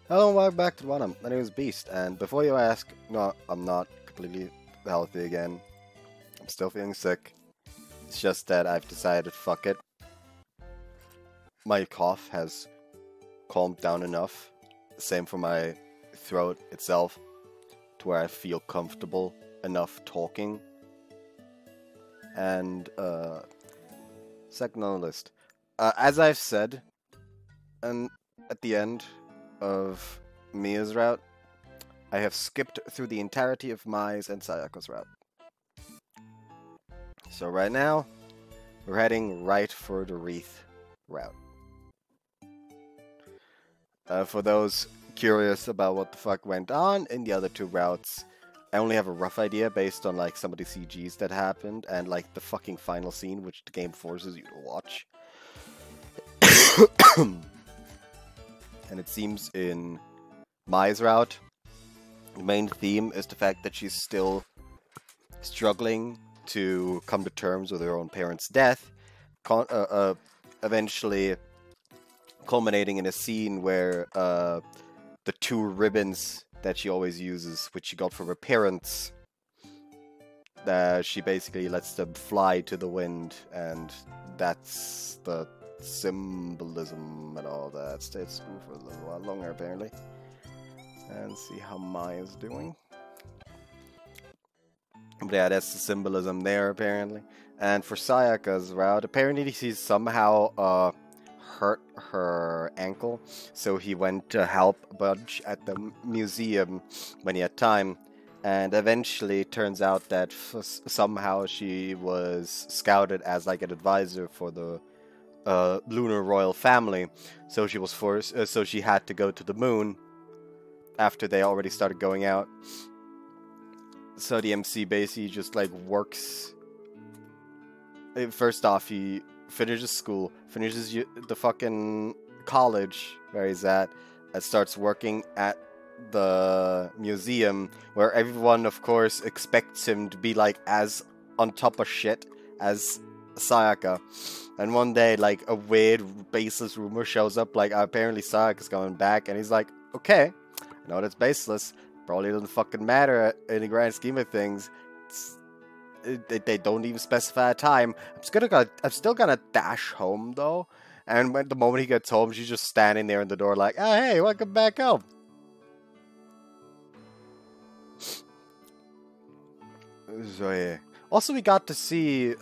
Hello and welcome back to the bottom. My name is Beast, and before you ask, no, I'm not completely healthy again. I'm still feeling sick. It's just that I've decided, fuck it. My cough has calmed down enough. Same for my throat itself, to where I feel comfortable enough talking. And, second on the list. As I've said, and at the end of Mia's route, I have skipped through the entirety of Mai's and Sayaka's route. So right now, we're heading right for the Wreath-Route. For those curious about what the fuck went on in the other two routes, I only have a rough idea based on like some of the CGs that happened and like the fucking final scene which the game forces you to watch. And it seems in Mai's route, the main theme is the fact that she's still struggling to come to terms with her own parents' death, eventually culminating in a scene where the two ribbons that she always uses, which she got from her parents, she basically lets them fly to the wind, and that's the symbolism and all that. Stay at school for a little while longer, apparently. And see how Mai is doing. But yeah, that's the symbolism there, apparently. And for Sayaka's route, apparently she's somehow hurt her ankle, so he went to help Budge at the museum when he had time. And eventually it turns out that somehow she was scouted as like an advisor for the lunar royal family, so she was forced. So she had to go to the moon after they already started going out. So the MC basically just like works. First off, he finishes school, finishes the fucking college where he's at, and starts working at the museum, where everyone, of course, expects him to be like as on top of shit as Sayaka. And one day, like, a weird, baseless rumor shows up, like, apparently Sayaka's coming back, and he's like, okay, I know that's baseless, probably doesn't fucking matter in the grand scheme of things. They don't even specify a time. I'm still gonna dash home, though. And when the moment he gets home, she's just standing there in the door like, oh, hey, welcome back home. So, yeah. Also, we got to see,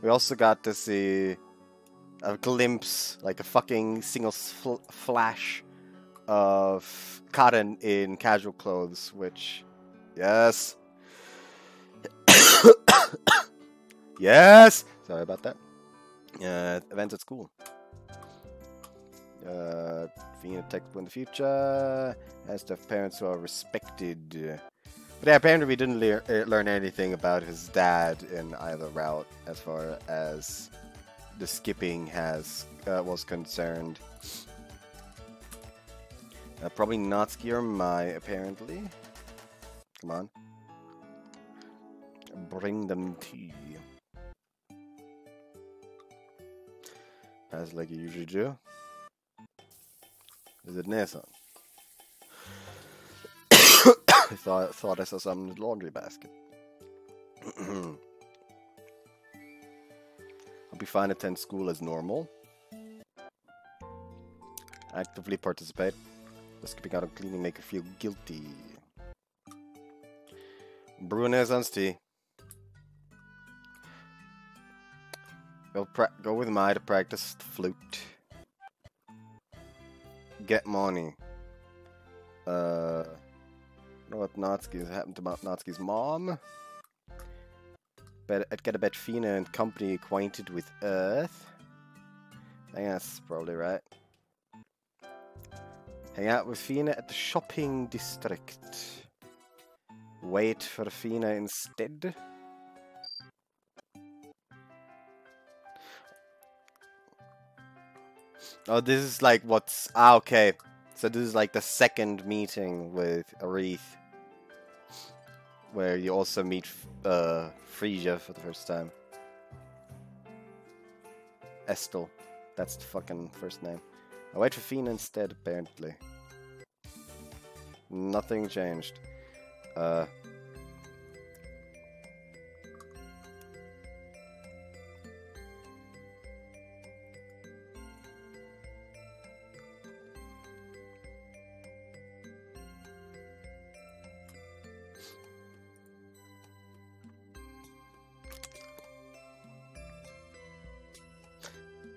we also got to see a glimpse, like a fucking single flash of Cotton in casual clothes, which, yes. Yes! Sorry about that. Events at school. Being a textbook in the future has to have parents who are respected. But yeah, apparently we didn't learn anything about his dad in either route as far as the skipping was concerned. Probably Natsuki or Mai, apparently. Come on. Bring them tea. As like you usually do. Is it Nissan? I thought I saw something in the laundry basket. I'll be fine to attend school as normal. Actively participate. The skipping out of cleaning make her feel guilty. Brew Nissan's tea. Go with Mai to practice the flute. Get money. Know what Natsuki's happened to Natsuki's mom? I'd get a bet Fina and company acquainted with Earth. I think that's probably right. Hang out with Fina at the shopping district. Wait for Fina instead. Oh, this is like what's... Ah, okay. So this is like the second meeting with Wreath. Where you also meet Frisia for the first time. Estel. That's the fucking first name. I wait for Fina instead, apparently. Nothing changed.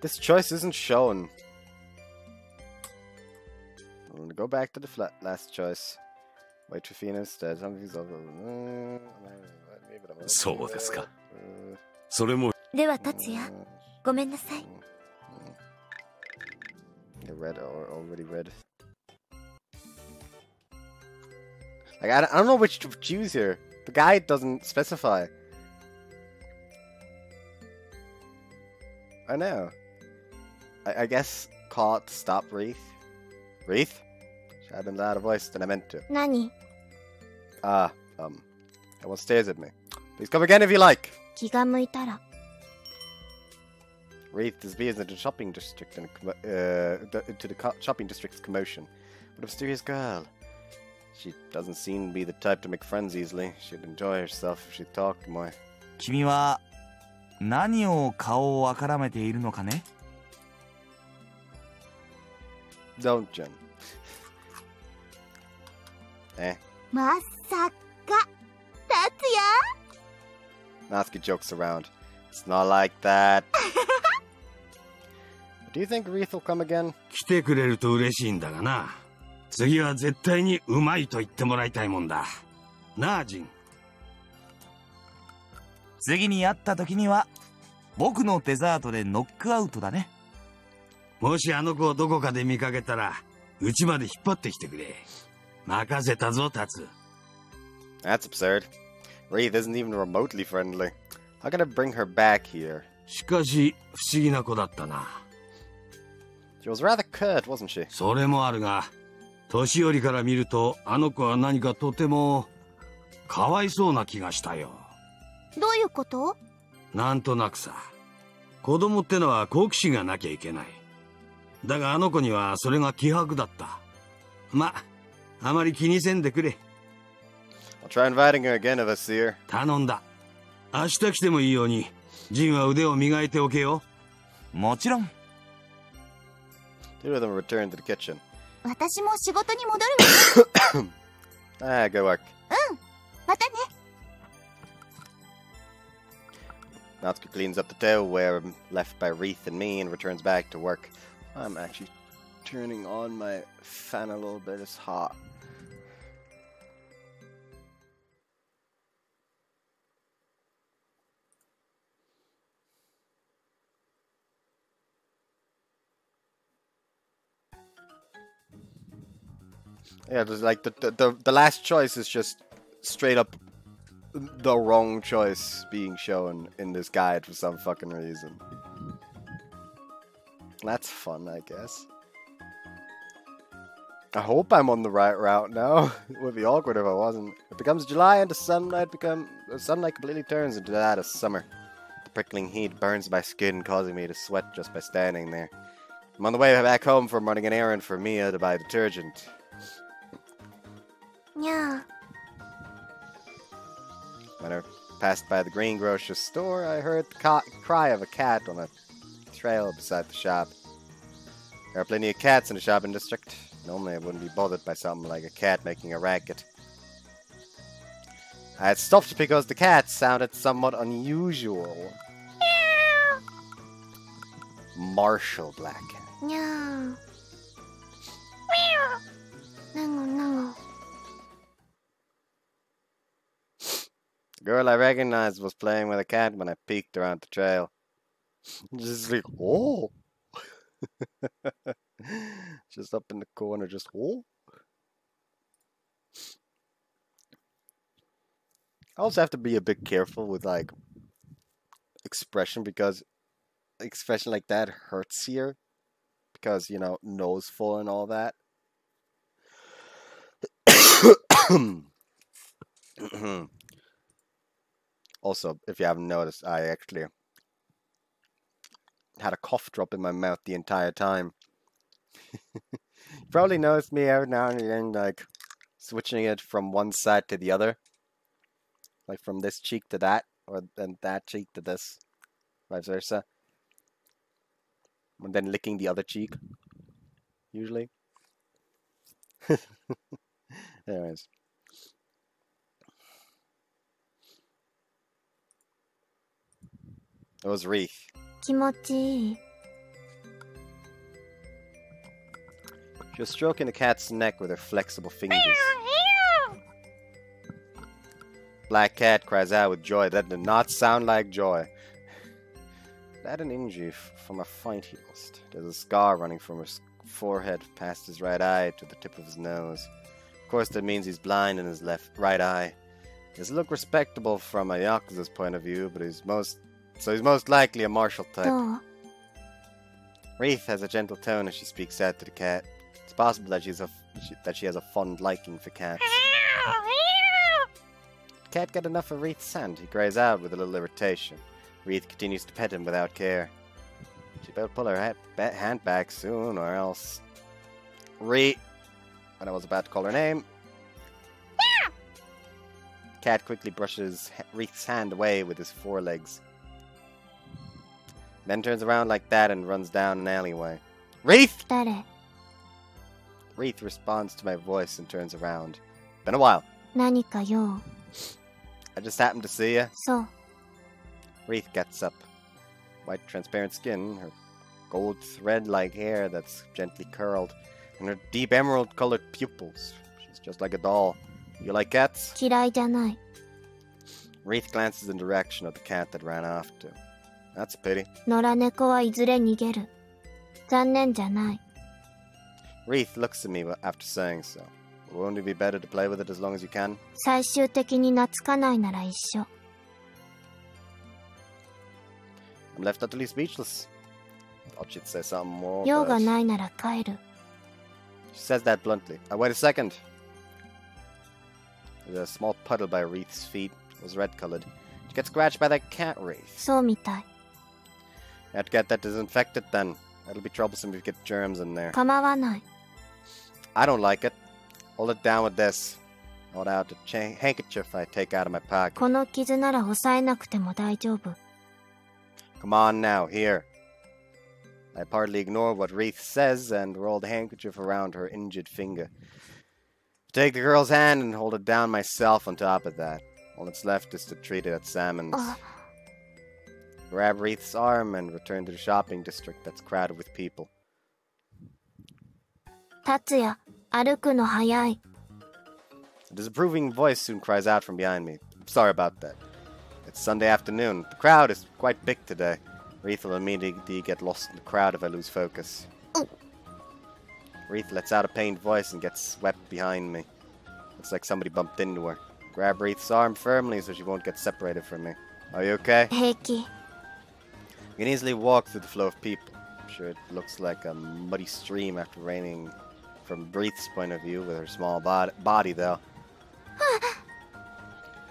This choice isn't shown. I'm gonna go back to the last choice. Wait for Phoenix instead. Something's over. そうですか。それも。では達也、ごめんなさい。You're red or already red. Like I don't know which to choose here. The guide doesn't specify. I know. I guess call it stop Wreath. Wreath? Should have been louder voice than I meant to. 何? Everyone stares at me. Please come again if you like. 気が向いたら。Wreath is busy in the shopping district and into the shopping district's commotion. What a mysterious girl. She doesn't seem to be the type to make friends easily. She'd enjoy herself if she talked more. 君は何を顔をあからめているのかね? Don't, Jen. まさか、達也? Natsuki jokes around. It's not like that. Do you think Wreath will come again? 来てくれると嬉しいんだがな。次は絶対にうまいと言ってもらいたいもんだ。なあ、ジン。次に会った時には僕のデザートでノックアウトだね。もしあの子をどこかで見かけたら、うちまで引っ張ってきてくれ。任せたぞ、タツ。That's absurd. Wreath isn't even remotely friendly. How can I bring her back here? しかし、不思議な子だったな。She was rather curt, wasn't she? それもあるが、年寄りから見ると、あの子は何かとても、かわいそうな気がしたよ。どういうこと？なんとなくさ。子供ってのは好奇心がなきゃいけない。だがあの子にはそれが希薄だった。ま、あまり気にせんでくれ。I'll try inviting her again if I see her. 頼んだ。明日来てもいいように、ジンは腕を磨いておけよ。もちろん。Two of them return to the kitchen. 私も仕事に戻るわ。Good work. うん、またね。Natsuki cleans up the tailware left by Wreath and me and returns back to work. I'm actually turning on my fan a little bit. It's hot. Yeah, there's like the last choice is just straight up the wrong choice being shown in this guide for some fucking reason. That's fun, I guess. I hope I'm on the right route now. It would be awkward if I wasn't. It becomes July and the sunlight completely turns into that of summer. The prickling heat burns my skin, causing me to sweat just by standing there. I'm on the way back home from running an errand for Mia to buy detergent. Yeah. When I passed by the greengrocer's store, I heard the cry of a cat on a trail beside the shop. There are plenty of cats in the shopping district. Normally I wouldn't be bothered by something like a cat making a racket. I had stopped because the cat sounded somewhat unusual. Martial black cat. Yeah. No. The girl I recognized was playing with a cat when I peeked around the trail. Just like, oh! Just up in the corner, just, oh! I also have to be a bit careful with, like, expression, because expression like that hurts here. Because, you know, nose full and all that. Also, if you haven't noticed, I actually had a cough drop in my mouth the entire time. You probably noticed me every now and then, like, switching it from one side to the other. Like from this cheek to that, or then that cheek to this. Vice versa. And then licking the other cheek. Usually. Anyways. It was Wreath. 気持ちいい。 She was stroking the cat's neck with her flexible fingers. Black cat cries out with joy. That did not sound like joy. Had an injury from a fight he lost. There's a scar running from his forehead past his right eye to the tip of his nose. Of course, that means he's blind in his right eye. He doesn't look respectable from a Yakuza's point of view, but he's most likely a martial type. どう？ Wreath has a gentle tone as she speaks out to the cat. It's possible that she has a fond liking for cats. The cat got enough of Wreath's hand. He cries out with a little irritation. Wreath continues to pet him without care. She better pull her hand back soon, or else... Wreath! When I was about to call her name. The cat quickly brushes Wreath's hand away with his forelegs. Then turns around like that and runs down an alleyway. Wreath! 誰？ Wreath responds to my voice and turns around. Been a while. 何か用？ I just happened to see you. そう。 Wreath gets up. White transparent skin, her gold thread-like hair that's gently curled, and her deep emerald-colored pupils. She's just like a doll. You like cats? 嫌いじゃない。 Wreath glances in the direction of the cat that ran off to. That's a pity. 野良猫はいずれ逃げる。残念じゃない。 Wreath looks at me after saying so. Won't it be better to play with it as long as you can? 最終的に懐かないなら一緒。 I'm left utterly speechless. Thought she'd say something more, 用 but... がないなら帰る。 She says that bluntly. Wait a second. There's a small puddle by Wreath's feet. It was red-colored. She gets scratched by that cat, Wreath. そうみたい。 You have to get that disinfected then. That'll be troublesome if you get germs in there. 構わない。 I don't like it. Hold it down with this. Hold out the handkerchief I take out of my pocket. この傷なら抑えなくても大丈夫。 Come on now, here. I partly ignore what Wreath says and roll the handkerchief around her injured finger. Take the girl's hand and hold it down myself on top of that. All that's left is to treat it at Salmon's. Grab Wreath's arm and return to the shopping district that's crowded with people. 達也、歩くの早い。 A disapproving voice soon cries out from behind me. I'm sorry about that. It's Sunday afternoon. The crowd is quite big today. Wreath will immediately get lost in the crowd if I lose focus. Wreath lets out a pained voice and gets swept behind me. Looks like somebody bumped into her. Grab Wreath's arm firmly so she won't get separated from me. Are you okay? 平気。 You can easily walk through the flow of people. I'm sure it looks like a muddy stream after raining from Wreath's point of view with her small body though.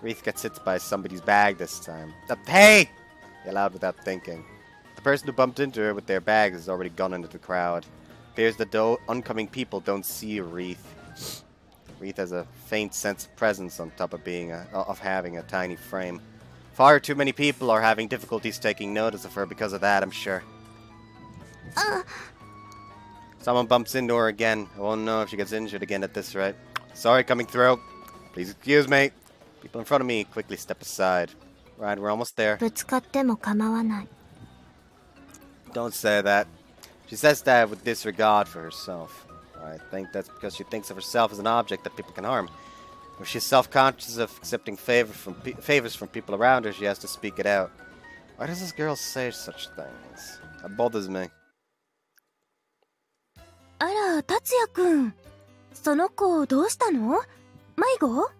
Wreath gets hit by somebody's bag this time. Hey! Yell out without thinking. The person who bumped into her with their bags has already gone into the crowd. Appears that the oncoming people don't see Wreath. Wreath has a faint sense of presence on top of having a tiny frame. Far too many people are having difficulties taking notice of her because of that, I'm sure. Someone bumps into her again. I won't know if she gets injured again at this rate. Sorry, coming through. Please excuse me. People in front of me quickly step aside. Right, we're almost there. ぶつかっても構わない。 Don't say that. She says that with disregard for herself. I think that's because she thinks of herself as an object that people can harm. If she's self-conscious of accepting favors from people around her, she has to speak it out. Why does this girl say such things? That bothers me. あら、達也くん。その子どうしたの？迷子？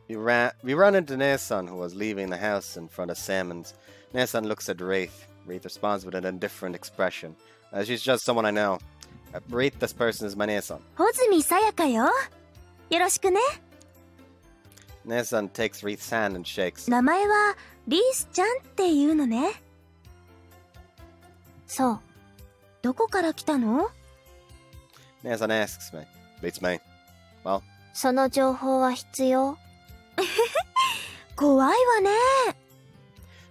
We run into Nason, who was leaving the house in front of Salmon's. Nason looks at Wreath. Wreath responds with an indifferent expression. She's just someone I know. Wreath, this person is my Nason. 穂積さやかよ。よろしくね。 Nason takes Wreath's hand and shakes. 名前はリースちゃんっていうのね。そう。どこから来たの？ Nason asks me. Beats me. Well, その情報は必要？怖いわね。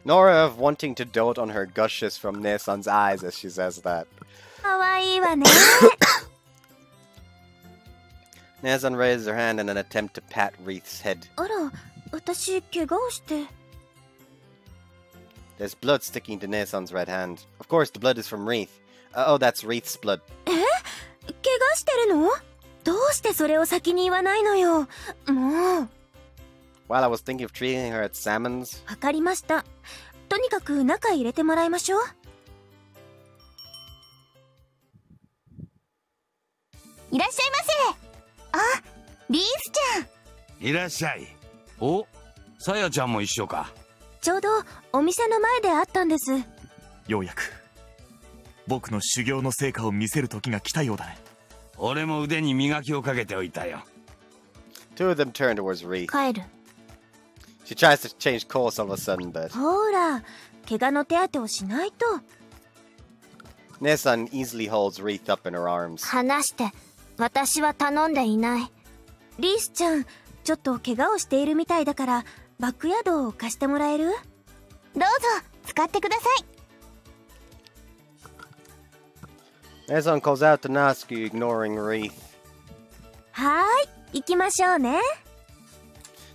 Nora of wanting to dote on her gushes from Ne-san's eyes as she says that. かわいいわね。Ne-san raises her hand in an attempt to pat Wreath's head. あら、私怪我をして。There's blood sticking to Ne-san's right hand. Of course, the blood is from Wreath. Oh, that's Wreath's blood. 怪我してるの？どうしてそれを先に言わないのよ。もう。While I was thinking of treating her at Salmon's. わかりました。とにかく中入れてもらいましょう。いらっしゃいませ。あ、リースちゃん。いらっしゃい。お、さやちゃんも一緒か。ちょうどお店の前で会ったんです。ようやく僕の修行の成果を見せる時が来たようだね。俺も腕に磨きをかけておいたよ。Two of them turn towards Wreath. 帰る。She tries to change course all of a sudden, but ほら、怪我の手当てをしないと。Ne-san easily holds Wreath up in her arms. 話して。私は頼んでいない。リースちゃん、ちょっと怪我をしているみたいだからバックヤードを貸してもらえる？どうぞ使ってください。Ne-san calls out to Natsuki, ignoring Wreath. はーい、行きましょうね。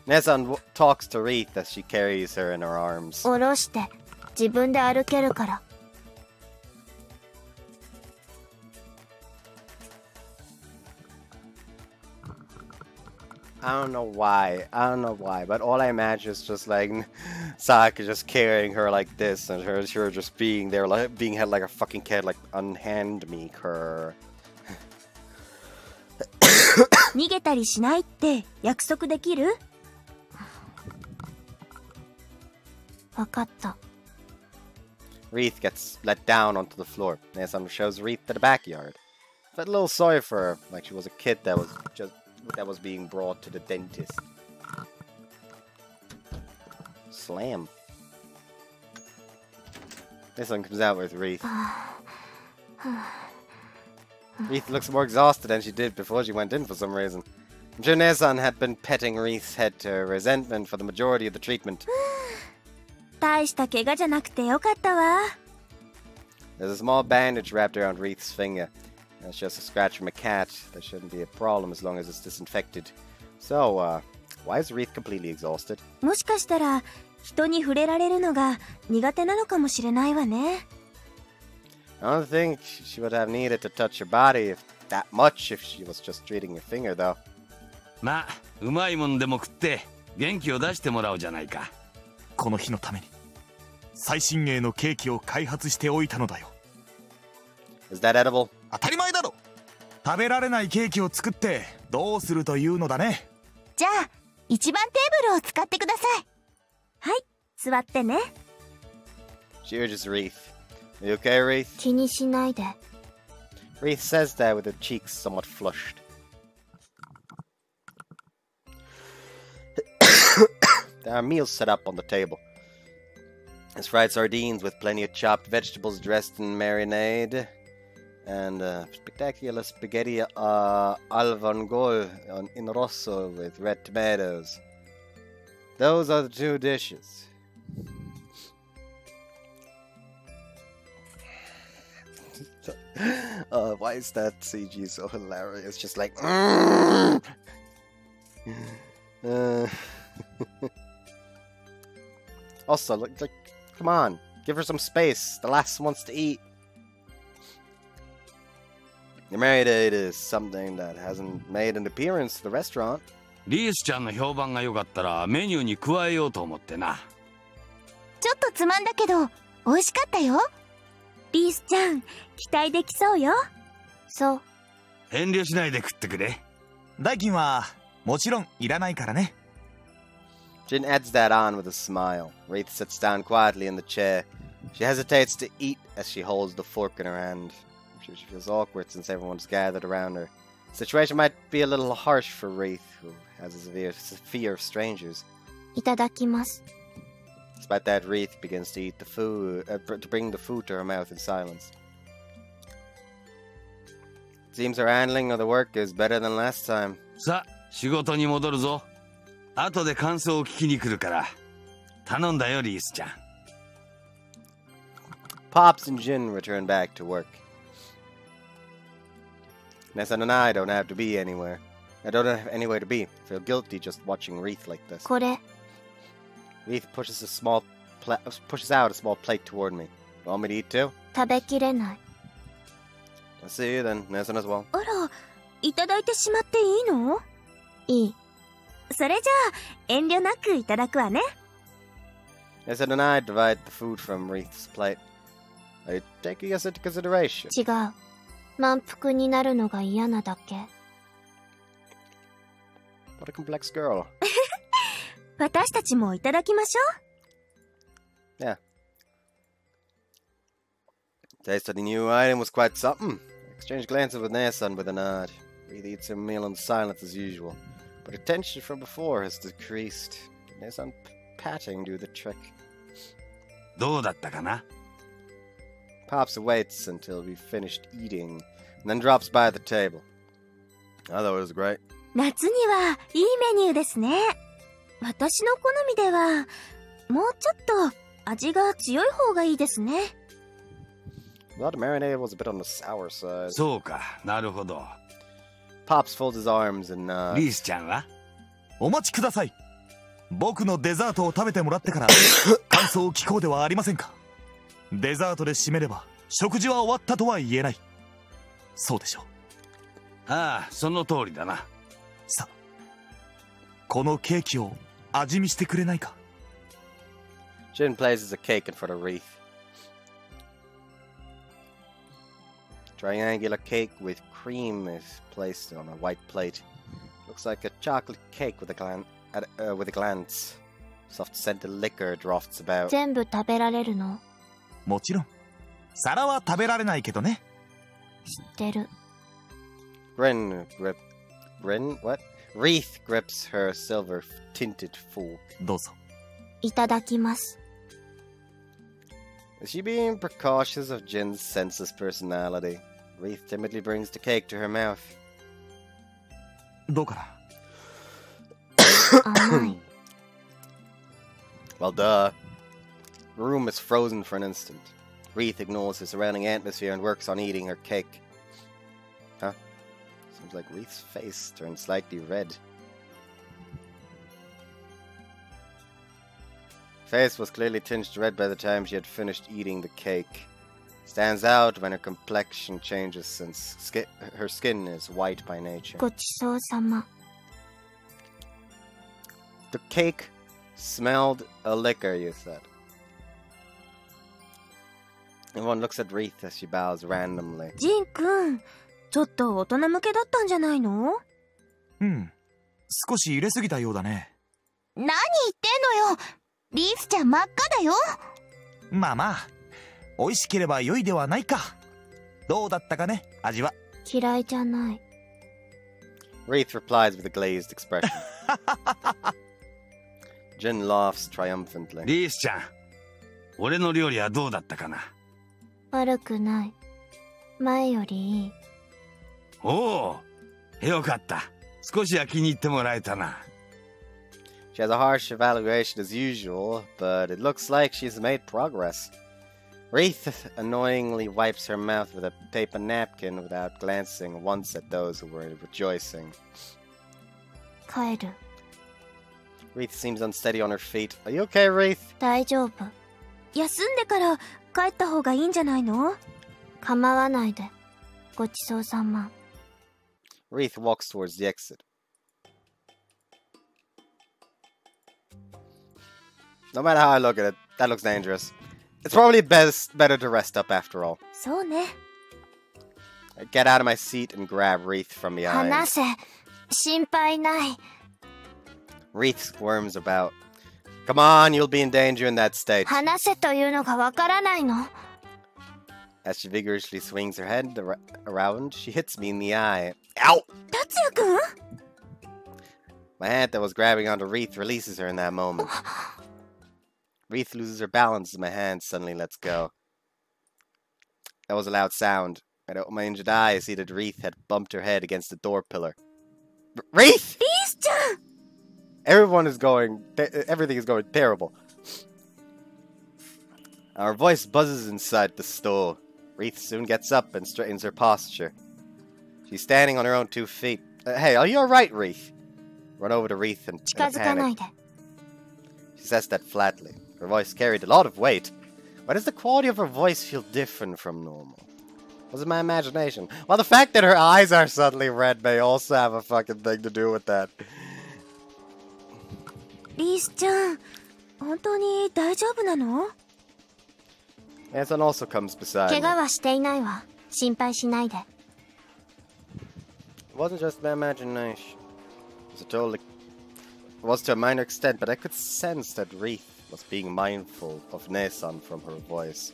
Ne-san talks to Wreath as she carries her in her arms. 下ろして自分で歩けるから。I don't know why, but all I imagine is just like Sayaka just carrying her like this and her just being there, like being held like a fucking kid, like unhand me her. 逃げたりしないって約束できる？わかった。Wreath gets let down onto the floor. Ne-san shows Wreath to the backyard. Felt a little sorry for her, like she was a kid that was being brought to the dentist. Slam. Ne-san comes out with Wreath. Wreath looks more exhausted than she did before she went in for some reason. I'm sure Ne-san had been petting Wreath's head to her resentment for the majority of the treatment. 大した怪我じゃなくてよかったわ。There's a small bandage wrapped around Wreath's finger. It's just a scratch from a cat. That shouldn't be a problem as long as it's disinfected. So, why is Wreath completely exhausted? もしかしたら人に触れられるのが苦手なのかもしれないわね。I don't think she would have needed to touch your body that much if she was just treating your finger, though. まあ、うまいもんでも食って元気を出してもらおうじゃないか。この日のために最新鋭のケーキを開発しておいたのだよ。Is that edible? 当たり前だろ。食べられないケーキを作ってどうするというのだね。じゃあ一番テーブルを使ってください。はい、座ってね。She urges Wreath. Are you okay, Wreath? 気にしないで。Wreath says that with her cheeks somewhat flushed. There are meals set up on the table. There's fried sardines with plenty of chopped vegetables dressed in marinade. And spectacular spaghetti al vongole in rosso with red tomatoes. Those are the two dishes. Why is that CG so hilarious? Just like... Also, like, come on, give her some space. The last wants to eat. The marinade is something that hasn't made an appearance to the restaurant. リースちゃんの評判が良かったらメニューに加えようと思ってな。ちょっとつまんだけど美味しかったよ。リースちゃん、期待できそうよ。そう。遠慮しないで食ってくれ。代金はもちろんいらないからね。Jin adds that on with a smile. Wreath sits down quietly in the chair. She hesitates to eat as she holds the fork in her hand. I'm sure she feels awkward since everyone's gathered around her. The situation might be a little harsh for Wreath, who has a severe fear of strangers. いただきます。Despite that, Wreath begins to eat the food, to bring the food to her mouth in silence. It seems her handling of the work is better than last time. さあ、仕事に戻るぞ。後で感想を聞きに来るから。頼んだよ、リースちゃん。Pops and Jin return back to work. Nessa and I don't have to be anywhere. I don't have anywhere to be. I feel guilty just watching Wreath like this. これ Wreath pushes out a small plate toward me. You want me to eat too? 食べきれない。 I'll see you then, Nessa as well. あら、いただいてしまっていいの？いい。それじゃあ遠慮なくいただくわね。 Nessa and I divide the food from Wreath's plate. Are you taking us into consideration? 違う。満腹になるのが嫌なだけ。 What a complex girl. 私たちもいただきましょう。 Yeah. Taste of the new item was quite something. Exchanged glances with Nessa with a nod. Wreath eats her meal in silence as usual, but her tension from before has decreased. Nessa patting do the trick. どうだったかな？ Pops waits until we've finished eating, and then drops by the table. I thought it was great. 夏にはいいメニューですね。私の好みではもうちょっと味が強い方がいいですね。 Well, the marinade was a bit on the sour side. そうか、なるほど。Pops folds his arms and nods. リースちゃんは？お待ちください。僕のデザートを食べてもらってから感想を聞こうではありませんか。デザートで締めれば食事は終わったとは言えない。そうでしょう。ああ、その通りだな。さあ、このケーキを味見してくれないか。 Jin places a cake in front of Wreath. Triangular cake with cream is placed on a white plate. Looks like a chocolate cake with a glance. Soft scented liquor drafts about. 全部食べられるの？もちろん。皿は食べられないけどね。知ってる。 What? Wreath grips her silver tinted fork. どうぞ。いただきます。 Is she being precautious of Jin's senseless personality? Wreath timidly brings the cake to her mouth. どうかな。甘い。 Well, duh. The room is frozen for an instant. Wreath ignores the surrounding atmosphere and works on eating her cake. Huh? Seems like Wreath's face turned slightly red. Face was clearly tinged red by the time she had finished eating the cake. Stands out when her complexion changes since her skin is white by nature. ごちそうさま。 The cake smelled a liquor, you said. Everyone looks at Wreath as she bows randomly. ジンくん、ちょっと大人向けだったんじゃないの？うん。少し入れすぎたようだね。何言ってんのよ。リースちゃん真っ赤だよ。まあまあ、美味しければ良いではないか。どうだったかね、味は。嫌いじゃない。 Wreath replies with a glazed expression. Jin laughs triumphantly. リースちゃん、俺の料理はどうだったかな？悪くない。前よりいい。おお、よかった。少しは気に入ってもらえたな。She has a harsh evaluation as usual, but it looks like she's made progress. Wreath annoyingly wipes her mouth with a paper napkin without glancing once at those who were rejoicing. 帰る。 Wreath seems unsteady on her feet. Are you okay, Wreath? 大丈夫。休んでから帰った方がいいんじゃないの？構わないで。ごちそうさま。 Wreath walks towards the exit. No matter how I look at it, that looks dangerous. It's probably better to rest up after all. そうね。 I get out of my seat and grab Wreath from behind. 話せ。心配ない。 Wreath squirms about. Come on, you'll be in danger in that state. 話せというのがわからないの。 As she vigorously swings her head around, she hits me in the eye. Ow! 達也くん？ My hand that was grabbing onto Wreath releases her in that moment. Wreath loses her balance as my hand suddenly lets go. That was a loud sound. I opened my injured eye, I see that Wreath had bumped her head against the door pillar. Wreath! リース Everyone is going... everything is going terrible. Our voice buzzes inside the store. Wreath soon gets up and straightens her posture. She's standing on her own 2 feet. Hey, are you alright, Wreath? Run over to Wreath in a panic. She says that flatly. Her voice carried a lot of weight. Why does the quality of her voice feel different from normal? Was it my imagination? Well, the fact that her eyes are suddenly red may also have a fucking thing to do with that. リースちゃん、本当に大丈夫なの? Anson also comes beside me. 怪我はしていないわ。心配しないで。It wasn't just my imagination. It was to a minor extent, but I could sense that Wreath was being mindful of Nesan from her voice.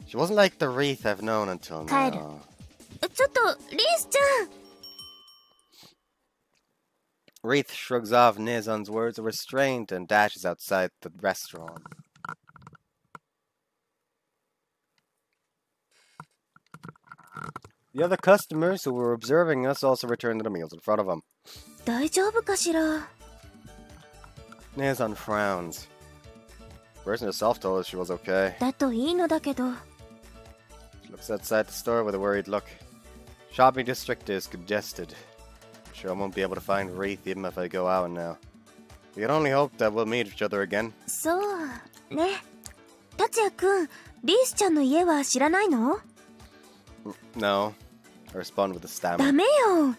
She wasn't like the Wreath I've known until now. 帰る。ちょっと、リースちゃん。Wreath shrugs off Nesan's words of restraint and dashes outside the restaurant. The other customers who were observing us also returned to the meals in front of them. 大丈夫かしら? Nesan frowns. The person herself told us she was okay. だといいのだけど。She looks outside the store with a worried look. Shopping district is congested. I'm sure I won't be able to find Wreath even if I go out now. We can only hope that we'll meet each other again. そうね。達也くん、リースちゃんの家は知らないの? No. I respond with a stammer. ダメよ。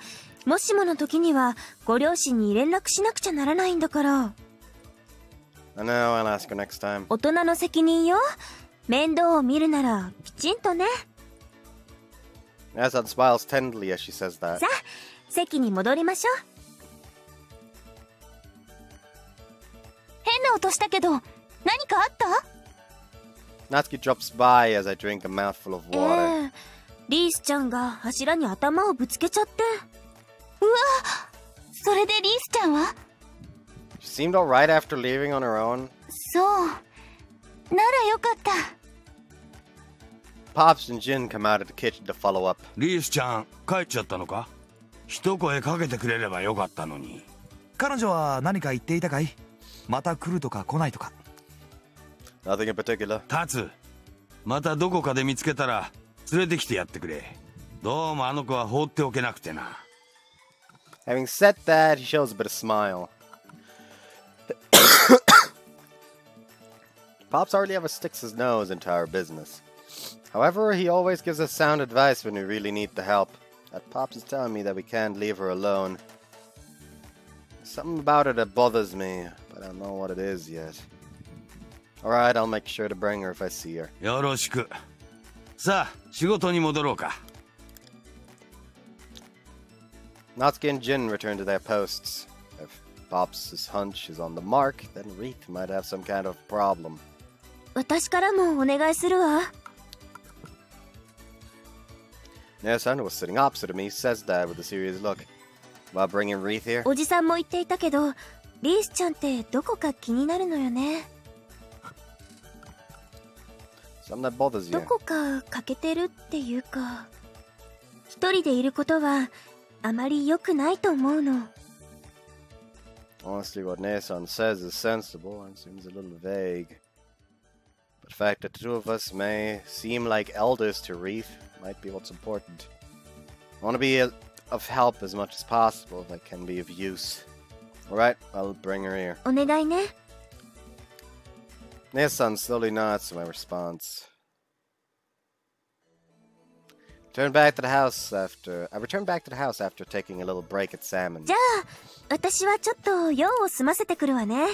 もしもの時にはご両親に連絡しなくちゃならないんだから。I know, I'll ask her next time. 大人の責任よ。面倒を見るならきちんとね。Nesan smiles tenderly as she says that. さあ、席に戻りましょう。変な音したけど、何かあった? Natsuki drops by as I drink a mouthful of water. リースちゃんが柱に頭をぶつけちゃって。うわ、それでリースちゃんは? She seemed alright after leaving on her own. そう。ならよかった。Pops and Jin come out of the kitchen to follow up. リースちゃん、帰っちゃったのか? 一声かけてくれればよかったのに。彼女は何か言っていたかい? また来るとか来ないとか。Nothing in particular. タツ、またどこかで見つけたら連れてきてやってくれ。どうもあの子は放っておけなくてな。Having said that, he shows a bit of smile. Pops hardly ever sticks his nose into our business. However, he always gives us sound advice when we really need the help. That Pops is telling me that we can't leave her alone. Something about her that bothers me, but I don't know what it is yet. Alright, I'll make sure to bring her if I see her. よろしく。さあ、仕事に戻ろうか。Natsuki and Jin return to their posts. If Pops' hunch is on the mark, then Wreath might have some kind of problem. 私からもお願いするわ。Nesan, who was sitting opposite of me, says that with a serious look. While bringing Wreath here? おじさんも言っていたけど、リースちゃんってどこか気になるのよね。Something that bothers you. どこか欠けてるっていうか、一人でいることはあまり良くないと思うの。Honestly, what Nesan says is sensible and seems a little vague. But the fact that the two of us may seem like elders to Wreath might be what's important. I want to be of help as much as possible if I can be of use. Alright, I'll bring her here. お願いね。Nesan slowly nods to my response. I returned back to the house after taking a little break at Salmon. じゃあ、私はちょっと用を済ませてくるわね。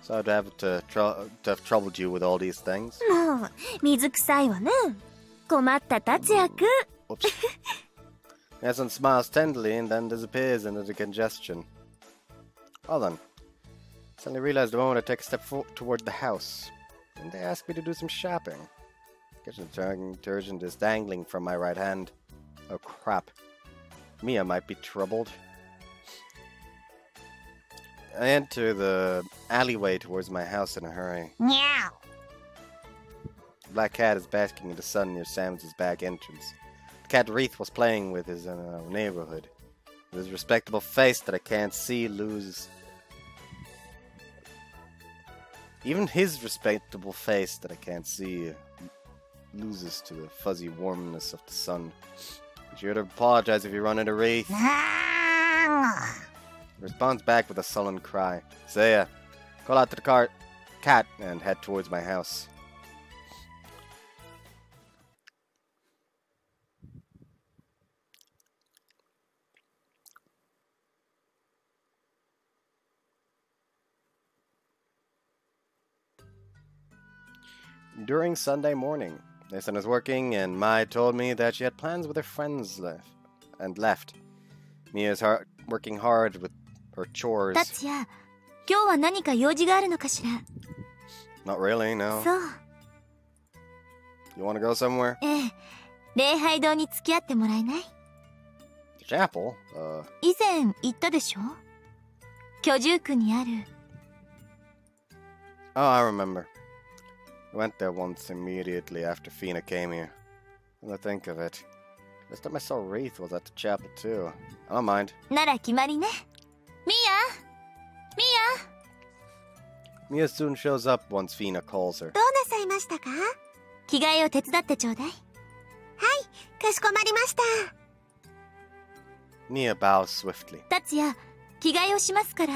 So I'd have to have troubled you with all these things. もう、水臭いわね。困った達也くん。Oops. Nesan smiles tenderly and then disappears into the congestion. Well then. Suddenly realized the moment I take a step toward the house. And they ask me to do some shopping. Kitchen detergent is dangling from my right hand. Oh crap. Mia might be troubled. I enter the alleyway towards my house in a hurry. Meow. The black cat is basking in the sun near Sam's back entrance. The cat Wreath was playing with is in our neighborhood. His respectable face that I can't see loses. Even his respectable face that I can't see loses to the fuzzy warmness of the sun. Be sure to apologize if you run into Wreath. Responds back with a sullen cry. Saya, call out to the cat and head towards my house. During Sunday morning, Nathan was working, and Mai told me that she had plans with her friends left. Mia's working hard with her chores. 達也、今日は何か用事があるのかしら? Not really, no. そう。You want to go somewhere? ええ、礼拝堂に付き合ってもらえない? The chapel? 以前言ったでしょ? 居住区にある。Oh, I remember. I went there once immediately after Fina came here. When I think of it, last time I saw Wreath was at the chapel too. I don't mind. なら決まりね。ミア Mia soon shows up once Fina calls her. どうなさいましたか? 着替えを手伝ってちょうだい。はい、かしこまりました。Mia bows swiftly. 達也、着替えをしますから、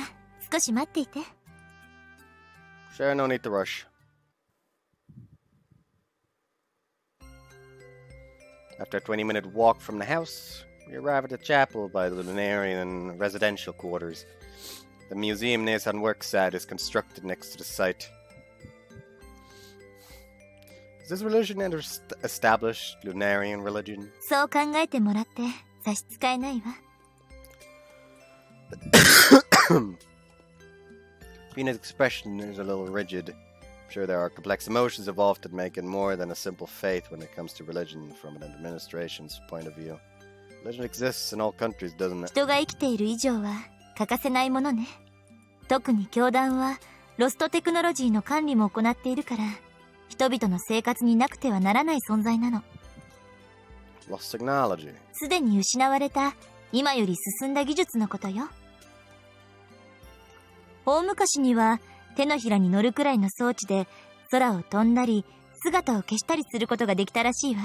少し待っていて。Sure, no need to rush. After a 20-minute walk from the house, we arrive at the chapel by the Lunarian residential quarters. The museum Nathan works at is constructed next to the site. Is this religion an established Lunarian religion? そう考えてもらって差し支えないわ。Fina's expression is a little rigid. I'm sure there are complex emotions involved that make it more than a simple faith when it comes to religion from an administration's point of view. Religion exists in all countries, doesn't it? 人が生きている以上は欠かせないものね。特に教団はロストテクノロジーの管理も行っているから、人々の生活になくてはならない存在なの。Lost technology. すでに失われた今より進んだ技術のことよ。大昔には手のひらに乗るくらいの装置で空を飛んだり姿を消したりすることができたらしいわ。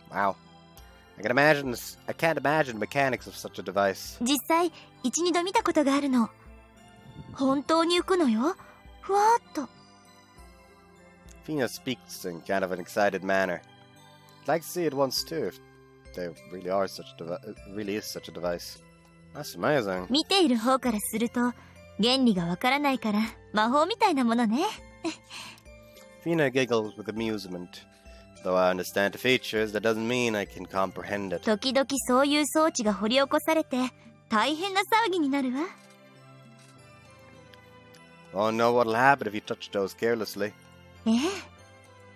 Wow. I can't imagine the mechanics of such a device. 実際、1、2度見たことがあるの。本当に浮くのよ。ふわーっと。Fina speaks in kind of an excited manner. I'd like to see it once too, if there really is such a device. That's amazing. 見ている方からすると、原理がわからないから魔法みたいなものね。Fina giggles with amusement. Though I understand the features, that doesn't mean I can comprehend it. 時々そういう装置が掘り起こされて大変な騒ぎになるわ。Oh no, what'll happen if you touch those carelessly? ええ。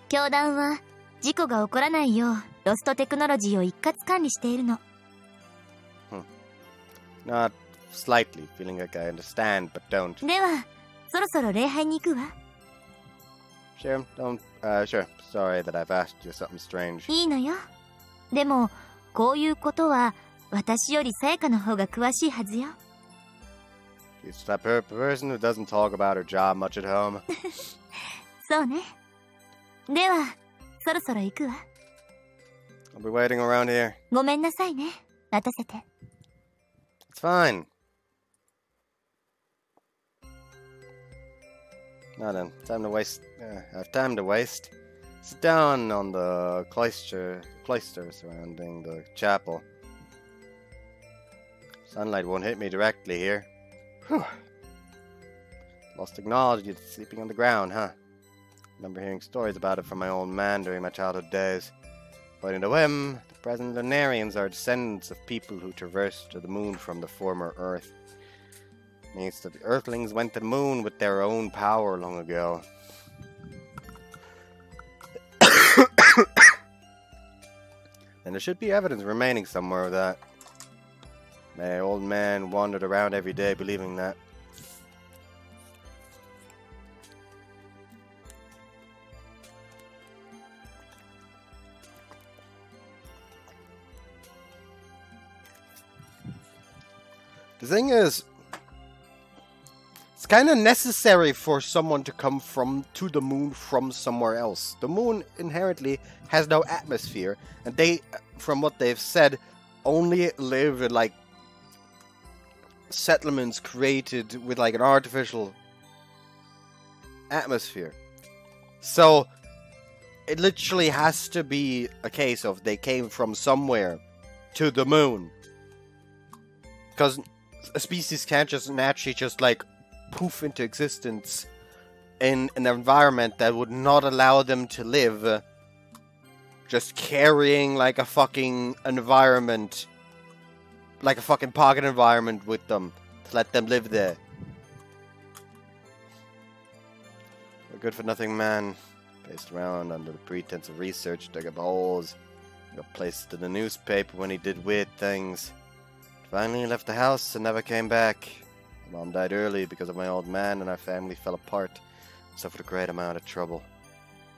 教団は事故が起こらないようロストテクノロジーを一括管理しているの。Not slightly, feeling like I understand, but don't. では、そろそろ礼拝に行くわ。Sure, sure. Sorry that I've asked you something strange. いいのよ。でも、こういうことは私よりさやかの方が詳しいはずよ。She's the type of person who doesn't talk about her job much at home. そうね。では、そろそろ行くわ。I'll be waiting around here. ごめんなさいね。待たせて。It's fine. Now then, time to waste. I have time to waste. Sit down on the cloister surrounding the chapel. Sunlight won't hit me directly here. Whew. Lost technology, sleeping on the ground, huh? Remember hearing stories about it from my old man during my childhood days. According to him, the present Lunarians are descendants of people who traversed to the moon from the former Earth. Means that the Earthlings went to the moon with their own power long ago. And there should be evidence remaining somewhere of that. My old man wandered around every day believing that. The thing is, it's kind of necessary for someone to come to the moon from somewhere else. The moon inherently has no atmosphere, and they, from what they've said, only live in like settlements created with like an artificial atmosphere. So it literally has to be a case of they came from somewhere to the moon, because a species can't just naturally just like poof into existence in an environment that would not allow them to live, just carrying like a fucking environment, like a fucking pocket environment with them to let them live there. A good-for-nothing man paced around under the pretense of research, dug up holes, got placed in the newspaper when he did weird things. Finally he left the house and never came back. My mom died early because of my old man, and our family fell apart. I suffered a great amount of trouble.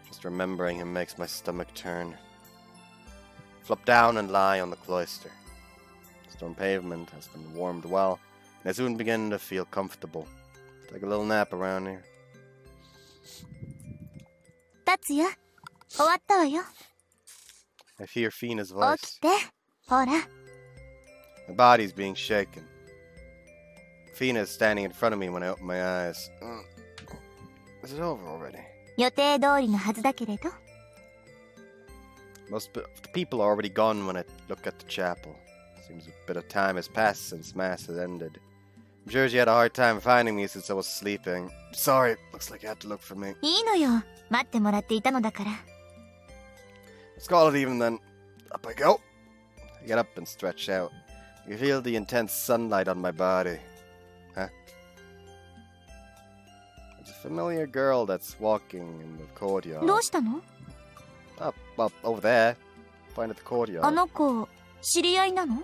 Just remembering him makes my stomach turn. Flop down and lie on the cloister. The stone pavement has been warmed well, and I soon begin to feel comfortable. Take a little nap around here. 立つよ。終わったわよ。 I hear Fina's 起 voice. きて。ほら。 My body's being shaken. Fina is standing in front of me when I open my eyes. Is it over already? 予定通りのはずだけれど。 Most of the people are already gone when I look at the chapel. Seems a bit of time has passed since Mass has ended. I'm sure she had a hard time finding me since I was sleeping. Sorry, looks like you had to look for me. いいのよ。待ってもらっていたのだから。 Let's call it even then. Up I go. I get up and stretch out. I can feel the intense sunlight on my body. Huh? There's a familiar girl that's walking in the courtyard. どうしたの？ Oh, well, over there. Point at the あ courtyard. の子、知り合いなの？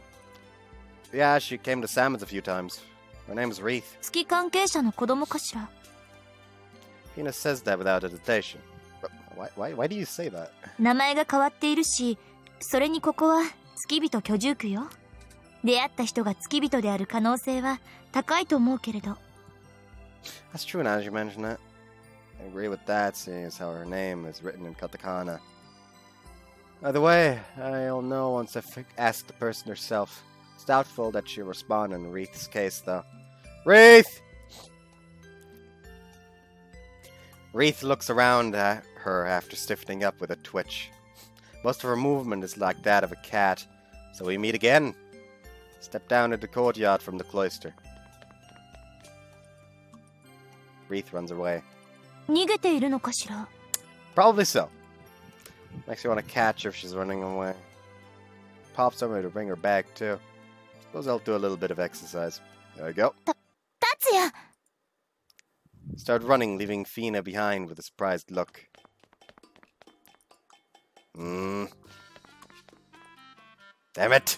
Yeah, she came to Salmon's a few times. Her name is Wreath. 月関係者の子供かしら。 Fina says that without hesitation. Why do you say that? 名前が変わっているし、それにここは付き人居住区よ。出会った人が付き人である可能性は高いと思うけれど。 That's true now as you mention it. I agree with that, seeing as how her name is written in katakana. Either way, I'll know once I've asked the person herself. It's doubtful that she'll respond in Wreath's case, though. Wreath! Wreath looks around at her after stiffening up with a twitch. Most of her movement is like that of a cat, so we meet again. Step down into the courtyard from the cloister. Wreath runs away. 逃げているのかしら。 Probably so. Makes you want to catch her if she's running away. Pop somewhere to bring her back, too. Suppose I'll do a little bit of exercise. There we go. 達也。 Start running, leaving Fina behind with a surprised look. Damn it!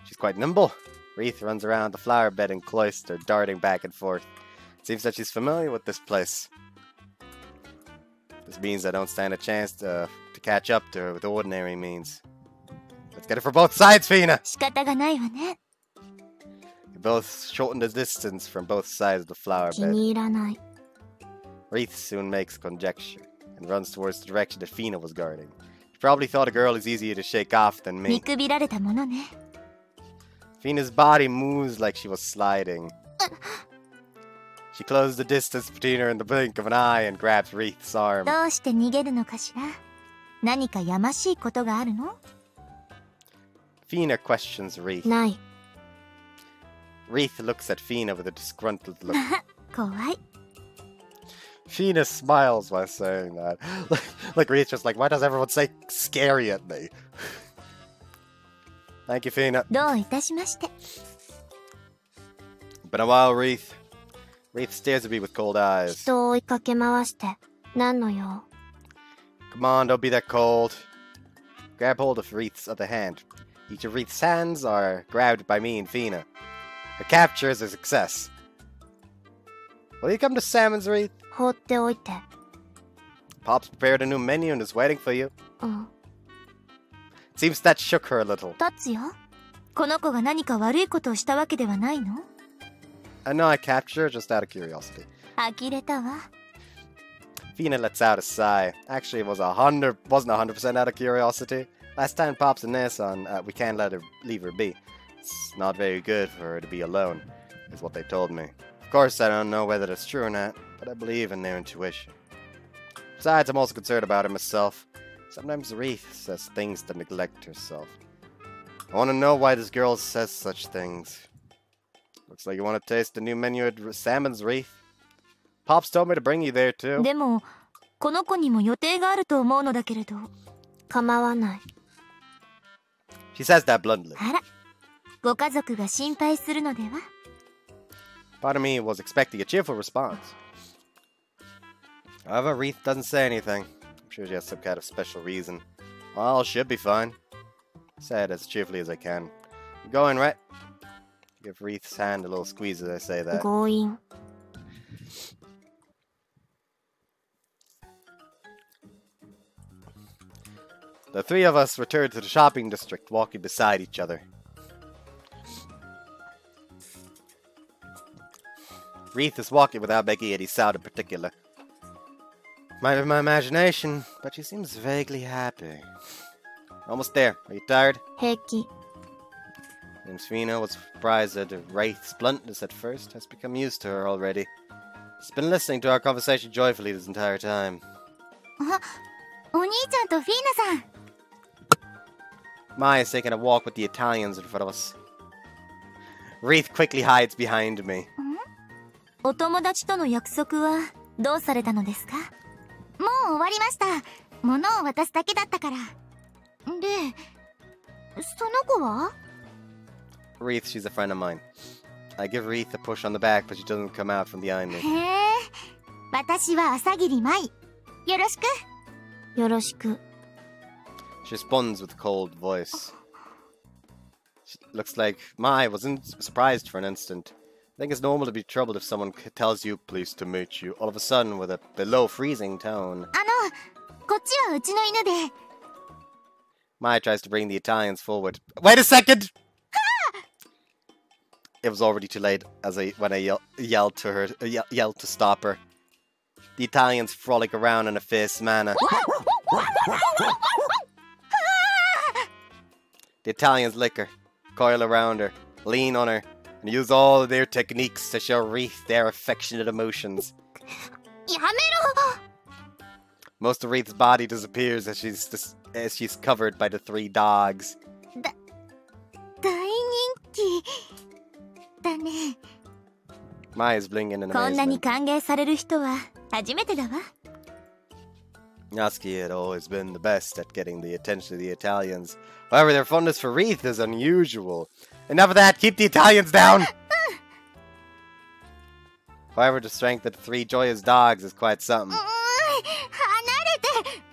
She's quite nimble. Wreath runs around the flower bed and cloister, darting back and forth. Seems that she's familiar with this place. This means I don't stand a chance to catch up to her with ordinary means. Let's get it for both sides, Fina! 仕方がないわね。 We both shorten the distance from both sides of the flower 気 bed. に入らない。 Wreath soon makes conjecture and runs towards the direction that Fina was guarding. She probably thought a girl is easier to shake off than 見 me. くびられたものね。 Fina's body moves like she was sliding. She closed the distance between her in the blink of an eye and grabs Wreath's arm. どうして逃げるのかしら。何かやましいことがあるの？ Fina questions Wreath. ない。 Wreath looks at Fina with a disgruntled look. 怖い。 Fina smiles while saying that. Like Wreath's just like, why does everyone say scary at me? Thank you, Fina. どういたしまして。 Been a while, Wreath. Wreath stares at me with cold eyes. 人を追いかけ回して。何の用？ Come on, don't be that cold. Grab hold of Wreath's other hand. Each of Wreath's hands are grabbed by me and Fina. Her capture is a success. Will you come to Salmon's, Wreath? 放っておいて。 Pop's prepared a new menu and is waiting for you. うん。 Seems that shook her a little. 達也？この子が何か悪いことをしたわけではないの？ I know I captured her just out of curiosity. 呆れたわ。Fina lets out a sigh. Actually, it wasn't 100% out of curiosity. Last time Pops and Ness on, we can't leave her be. It's not very good for her to be alone, is what they told me. Of course, I don't know whether that's true or not, but I believe in their intuition. Besides, I'm also concerned about her myself. Sometimes Wreath says things to neglect herself. I want to know why this girl says such things. Looks like you want to taste the new menu at Salmon's Wreath. Pops told me to bring you there too. でも、この子にも予定があると思うのだけれど。構わない。She says that bluntly. あら、ご家族が心配するのでは？ Part of me was expecting a cheerful response. However, Wreath doesn't say anything. I'm sure she has some kind of special reason. All should be fine. Say it as cheerfully as I can. You going, right? Give Wreath's hand a little squeeze as I say that. 強引。The three of us returned to the shopping district, walking beside each other. Wreath is walking without making any sound in particular. Might be my imagination, but she seems vaguely happy. Almost there. Are you tired? 平気。Name's Fina was surprised at Wraith's bluntness at first, has become used to her already. She's been listening to our conversation joyfully this entire time. あ、お兄ちゃんとフィーナさん。Mai is taking a walk with the Italians in front of us. Wreath quickly hides behind me. お友達との約束はどうされたのですか？もう終わりました。物を渡すだけだったから。で、その子は？ Wreath, she's a friend of mine. I give Wreath a push on the back, but she doesn't come out from behind me. へえ、私は朝霧舞。よろしく。よろしく。She responds with a cold voice. She looks like Mai wasn't surprised for an instant. I think it's normal to be troubled if someone tells you, pleased to meet you, all of a sudden with a below freezing tone. こっちはうちの犬で。Mai tries to bring the Italians forward. Wait a second! It was already too late when I yelled to her, yelled to stop her. The Italians frolic around in a fierce manner. The Italians lick her, coil around her, lean on her, and use all of their techniques to show Wreath their affectionate emotions. やめろ! Most of Wreath's body disappears as she's covered by the three dogs. 大人気だね。 Mai is blinking in こんなに amazement. 歓迎される人は初めてだわ。 Yaski had always been the best at getting the attention of the Italians. However, their fondness for Wreath is unusual. Enough of that! Keep the Italians down! However, the strength of the three joyous dogs is quite something. 離れて！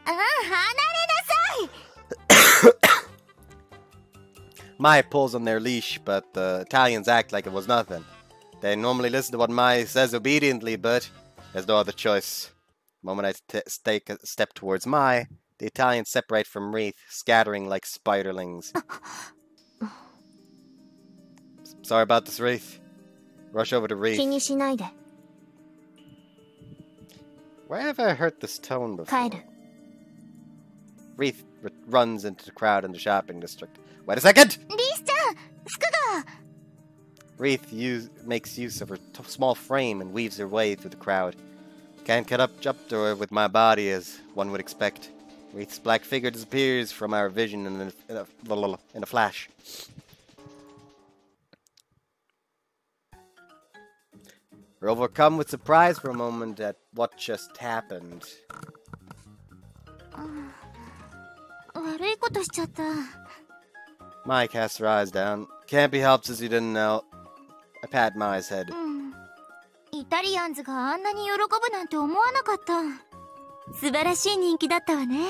離れなさい！ Mai pulls on their leash, but the Italians act like it was nothing. They normally listen to what Mai says obediently, but there's no other choice. The moment I take a step towards Mai, the Italians separate from Wreath, scattering like spiderlings. Sorry about this, Wreath. Rush over to Wreath. 気にしないで。 Where have I heard this tone before? 帰る。 Wreath runs into the crowd in the shopping district. Wait a second! リスちゃん、服が。 Wreath makes use of her small frame and weaves her way through the crowd. Can't get up to her with my body as one would expect. Wreath's black figure disappears from our vision in a flash. We're overcome with surprise for a moment at what just happened. 悪いことしちゃった。 Mai casts her eyes down. Can't be helped as you didn't know. I pat Mai's head. イタリアンズがあんなに喜ぶなんて思わなかった。素晴らしい人気だったわね。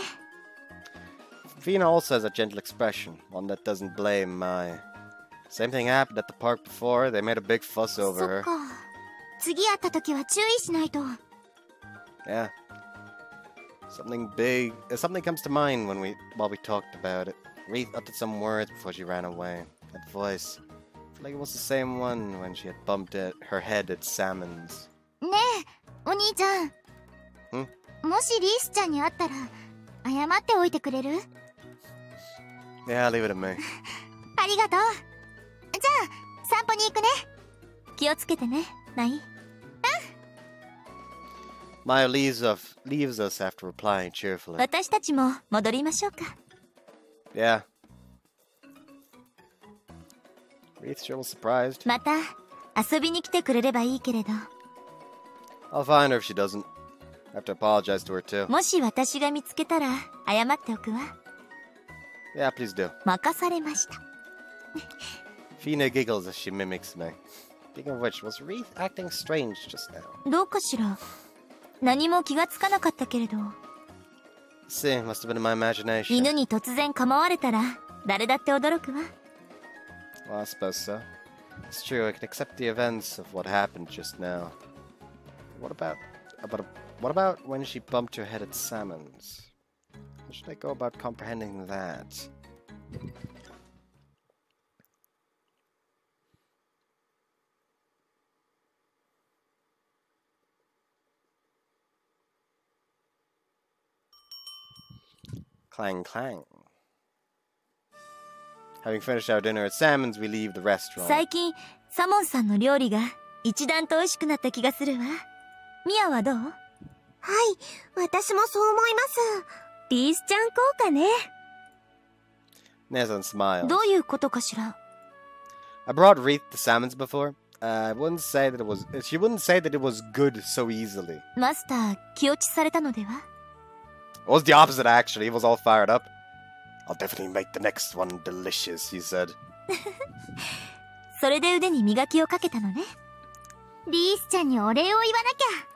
Fina also has a gentle expression, one that doesn't blame Mai. Same thing happened at the park before. They made a big fuss そ over っ her. か。次会った時は注意しないと。 Yeah. Something comes to mind while we talked about it. Wreath uttered some words before she ran away. That voice. I feel like it was the same one when she had bumped her head at Salmon's. ねえ、お兄ちゃん。もしリースちゃんに会ったら、謝っておいてくれる？ Yeah, leave it at me. ありがとう。じゃあ、散歩に行くね。気をつけてね、ナイ。Maya leaves us after replying cheerfully. 私たちも戻りましょうか。Yeah. Wreath sure was surprised. また遊びに来てくれればいいけれど。I'll find her if she doesn't. I have to apologize to her too. もし私が見つけたら謝っておくわ。Yeah, please do. 任されました。Fina giggles as she mimics me. Speaking of which, was Wreath acting strange just now? どうかしら。何も気がつかなかったけれど。See, must have been in my imagination. 犬に突然構われたら誰だって驚くわ。Well, I suppose so. It's true, I can accept the events of what happened just now. What about when she bumped her head at Salmon's? How should I go about comprehending that? Clang clang. Having finished our dinner at Salmon's, we leave the restaurant. 最近サモンさんの料理が一段と美味しくなった気がするわ。ミアはどう？はい、私もそう思います。リースちゃん効果ね。Nezan smiles. どういうことかしら。I brought Wreath to Salmon's before. She wouldn't say that it was good so easily. マスター気落ちされたのでは？ It was the opposite actually. He was all fired up. I'll definitely make the next one delicious, he said. それで腕に磨きをかけたのね。リースちゃんにお礼を言わなきゃ。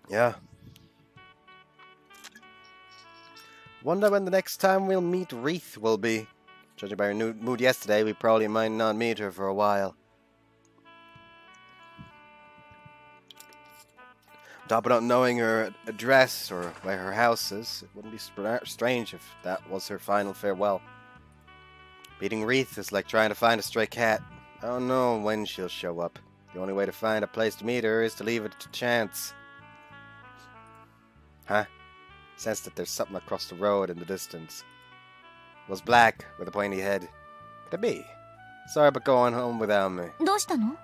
Yeah. Wonder when the next time we'll meet Wreath will be. Judging by her mood yesterday, we probably might not meet her for a while. On top of not knowing her address or where her house is, it wouldn't be strange if that was her final farewell. Beating Wreath is like trying to find a stray cat. I don't know when she'll show up. The only way to find a place to meet her is to leave it to chance. Huh? Sense that there's something across the road in the distance. It was black with a pointy head. Could it be? Sorry about going home without me. どうしたの？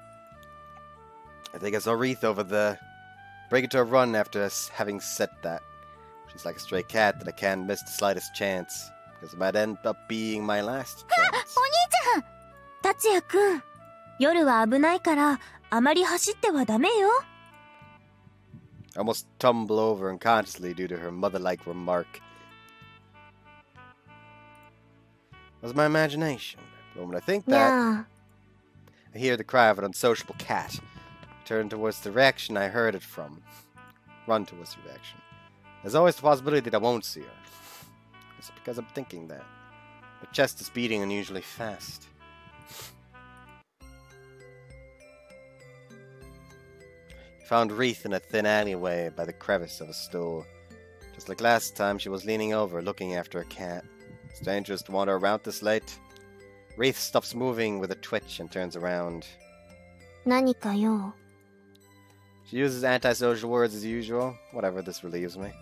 I think I saw Wreath over there. Break into a run after us having said that. She's like a stray cat that I can't miss the slightest chance. Because it might end up being my last chance. お兄ちゃん！達也くん、夜は危ないからあまり走ってはダメよ。I almost tumble over unconsciously due to her mother-like remark. It was my imagination. But when I think that, I hear the cry of an unsociable cat. Turn towards the direction I heard it from. Run towards the direction. There's always the possibility that I won't see her. It's because I'm thinking that. My chest is beating unusually fast. Found Wreath in a thin alleyway by the crevice of a stool. Just like last time, she was leaning over, looking after a cat. It's dangerous to wander around this late. Wreath stops moving with a twitch and turns around. 何かよ。 She uses antisocial words as usual. However, this relieves me.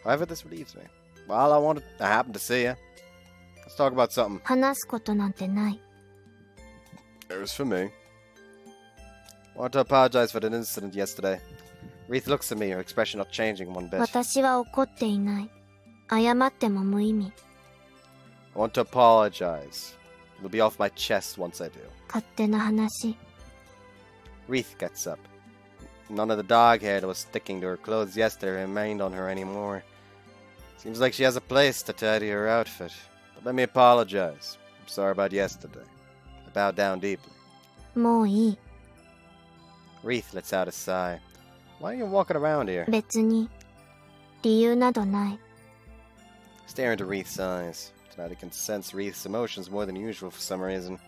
Well, I happened to see you. Let's talk about something. 話すことなんてない。 It was for me. I want to apologize for the incident yesterday. Wreath looks at me, her expression not changing one bit. 私は怒っていない。謝っても無意味。 I want to apologize. It'll be off my chest once I do. 勝手な話。 Wreath gets up. None of the dog hair that was sticking to her clothes yesterday remained on her anymore. Seems like she has a place to tidy her outfit. But let me apologize. I'm sorry about yesterday. I bowed down deeply. もういい。 Wreath lets out a sigh. Why are you walking around here? 別に理由などない。 Stare into Wreath's eyes. Tonight I can sense Wreath's emotions more than usual for some reason.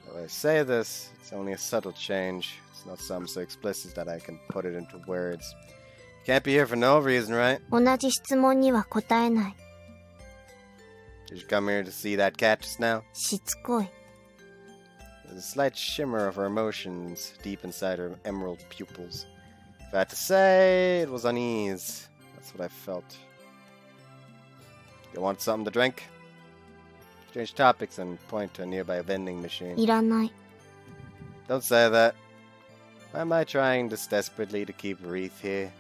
Though I say this, it's only a subtle change. It's not something so explicit that I can put it into words. You can't be here for no reason, right? 同じ質問には答えない。Did you come here to see that cat just now? しつこい。 There's a slight shimmer of her emotions deep inside her emerald pupils. If I had to say, it was unease. That's what I felt. You want something to drink? Change topics and point to a nearby vending machine. いらない。 Don't say that. Why am I trying this desperately to keep Wreath here?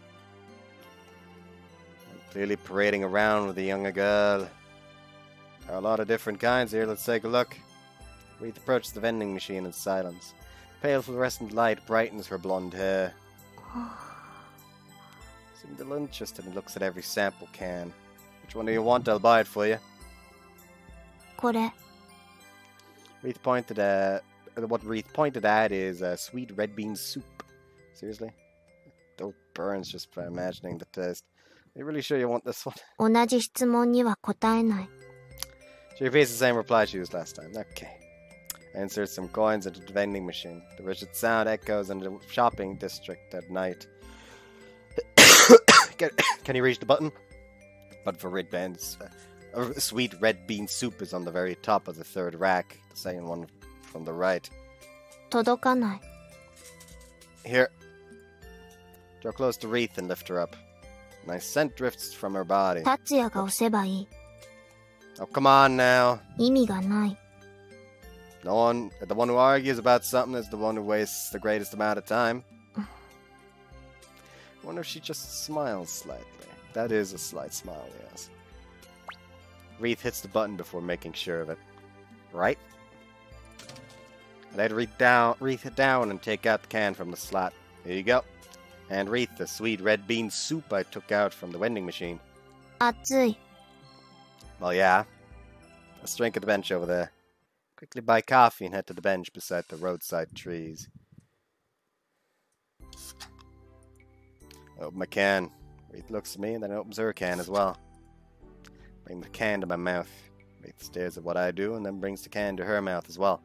I'm clearly parading around with a younger girl. There are a lot of different kinds here. Let's take a look. Wreath approaches the vending machine in silence. Pale fluorescent light brightens her blonde hair. Seemed a little interested and looks at every sample can. Which one do you want? I'll buy it for you. これ。 Wreath pointed at... What Wreath pointed at is sweet red bean soup. Seriously? Those burns just by imagining the taste. Are you really sure you want this one? 同じ質問には答えない。 She repeats the same reply she used last time. Okay. I insert some coins into the vending machine. The rigid sound echoes in the shopping district at night. Can you reach the button? But for red bands, sweet red bean soup is on the very top of the third rack. The second one from the right. 届かない。 Here. Draw close to Wreath and lift her up. A nice scent drifts from her body. 達也が押せばいい。 Oh, come on now. 意味がない。 The one who argues about something is the one who wastes the greatest amount of time. I wonder if she just smiles slightly. That is a slight smile, yes. Wreath hits the button before making sure of it. Right? Let Wreath it down and take out the can from the slot. Here you go. And Wreath, the sweet red bean soup I took out from the vending machine. 熱い。 Well, yeah. Let's drink at the bench over there. Quickly buy coffee and head to the bench beside the roadside trees. Open my can. Wreath looks at me and then opens her can as well. Bring the can to my mouth. Wreath stares at what I do and then brings the can to her mouth as well.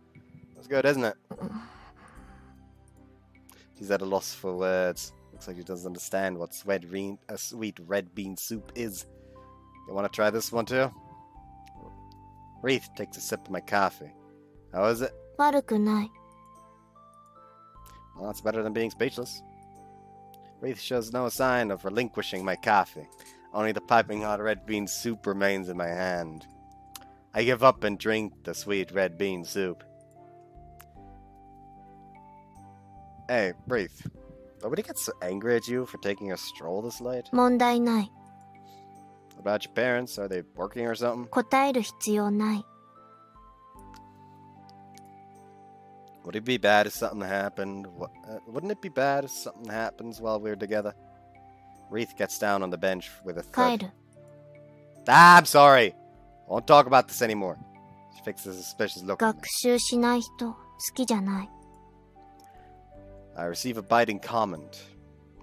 That's good, isn't it? She's at a loss for words. Looks like she doesn't understand what sweet red bean soup is. You want to try this one too? Wreath takes a sip of my coffee. How is it? 悪くない。 Well, that's better than being speechless. Wreath shows no sign of relinquishing my coffee. Only the piping hot red bean soup remains in my hand. I give up and drink the sweet red bean soup. Hey, Wreath. Nobody gets so angry at you for taking a stroll this late? 問題ない。 What about your parents? Are they working or something? 答える必要ない。 Would it be bad if something happened? Wouldn't it be bad if something happens while we're together? Wreath gets down on the bench with a 帰 thud. る。 Ah, I'm sorry. I won't talk about this anymore. She fixes a suspicious look at me. 学習しない人、好きじゃない。 I receive a biting comment.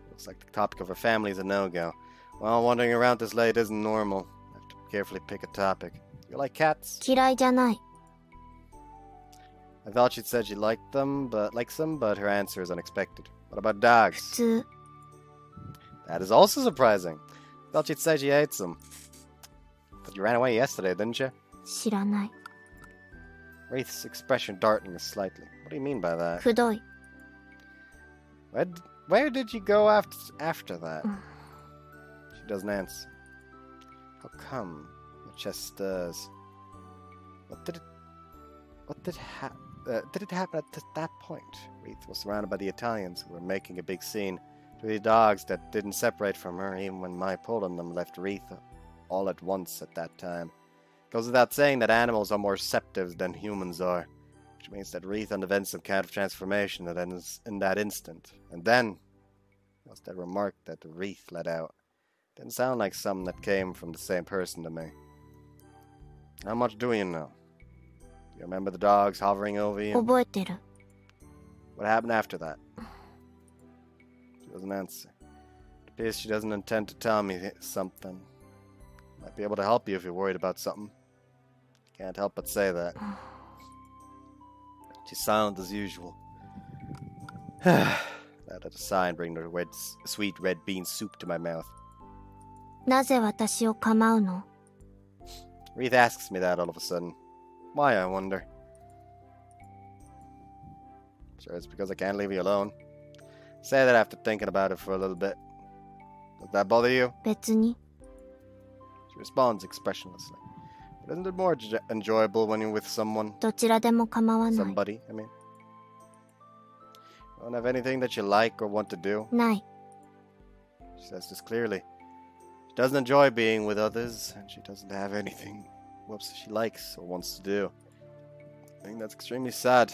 Looks like the topic of her family is a no-go. Well, wandering around this late isn't normal. I have to carefully pick a topic. You like cats? 嫌いじゃない。 I thought she'd said she liked them, but her answer is unexpected. What about dogs? 普通。 That is also surprising. Thought she'd say she hates them. But you ran away yesterday, didn't you? 知らない。 Wreath's expression darkening slightly. What do you mean by that? くどい。 Where did you go after that? She doesn't answer. How come? Your chest stirs. Did it happen at that point? Wreath was surrounded by the Italians who were making a big scene. 3 dogs that didn't separate from her even when my pull on them left Wreath all at once at that time. Goes without saying that animals are more receptive than humans are, which means that Wreath underwent some kind of transformation in that instant. And then, there was that remark that Wreath let out. Didn't sound like something that came from the same person to me. How much do you know? Do you remember the dogs hovering over you? 覚えてる。 What happened after that? She doesn't answer. It appears she doesn't intend to tell me something. Might be able to help you if you're worried about something. Can't help but say that. She's silent as usual. That at a sign bring the sweet red bean soup to my mouth. なぜ私を構うの？ Wreath asks me that all of a sudden. Why, I wonder? Sure, it's because I can't leave you alone. Say that after thinking about it for a little bit. Does that bother you? 別に。 She responds expressionlessly. But isn't it more enjoyable when you're with someone? どちらでも構わない。 Somebody, I mean. You don't have anything that you like or want to do? ない。 She says this clearly. She doesn't enjoy being with others, and she doesn't have anything she likes or wants to do. I think that's extremely sad.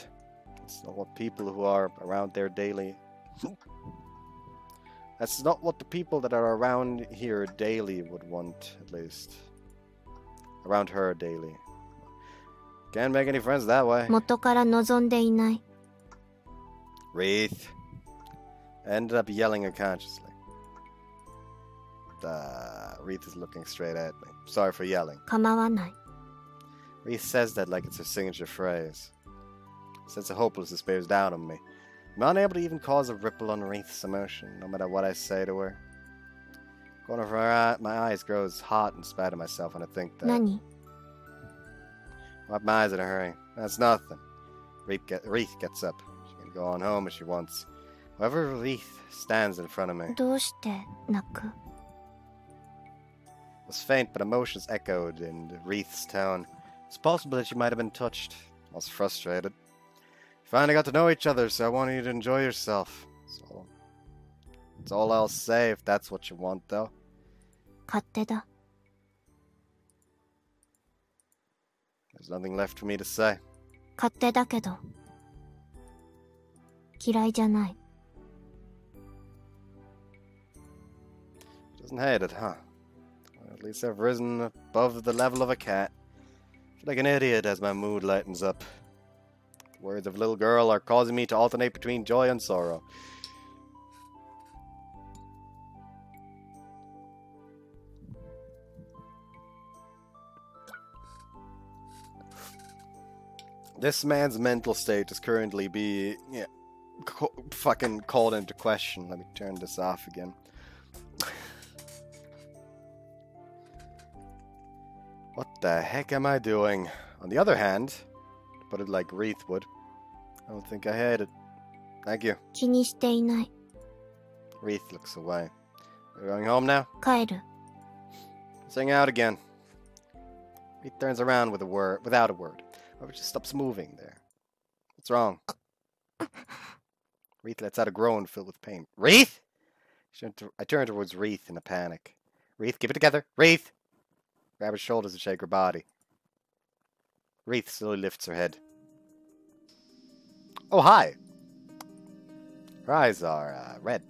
It's not what people who are around there daily... That's not what the people that are around here daily would want, at least. Around her daily. Can't make any friends that way. 元から望んでいない。 Wreath. Ended up yelling unconsciously. Wreath is looking straight at me. Sorry for yelling. 構わない。 Wreath says that like it's her signature phrase. A sense of hopelessness bears down on me. I'm unable to even cause a ripple on Wreath's emotion, no matter what I say to her. The corner of my eyes grows hot in spite of myself when I think that. 何？ Wipe my eyes in a hurry. That's nothing. Wreath gets up. She can go on home if she wants. However, Wreath stands in front of me. どうして泣く？ It was faint, but emotions echoed in Wreath's tone. It's possible that she might have been touched. I was frustrated. We finally got to know each other, so I wanted you to enjoy yourself. So, that's all I'll say if that's what you want, though. 勝手だ。 There's nothing left for me to say. 勝手だけど嫌いじゃない。 She doesn't hate it, huh? Well, at least I've risen above the level of a cat. I feel like an idiot as my mood lightens up. The words of a little girl are causing me to alternate between joy and sorrow. This man's mental state is currently being fucking called into question. Let me turn this off again. What the heck am I doing? On the other hand, to put it like Wreath would, I don't think I hate it. Thank you. 気にしていない。 Wreath looks away. We're going home now? 帰る。 Let's hang out again. Wreath turns around without a word. Or just stops moving there. What's wrong? Wreath lets out a groan filled with pain. Wreath? I turn towards Wreath in a panic. Wreath, keep it together. Wreath! Grab her shoulders and shake her body. Wreath slowly lifts her head. Oh, hi! Her eyes are red.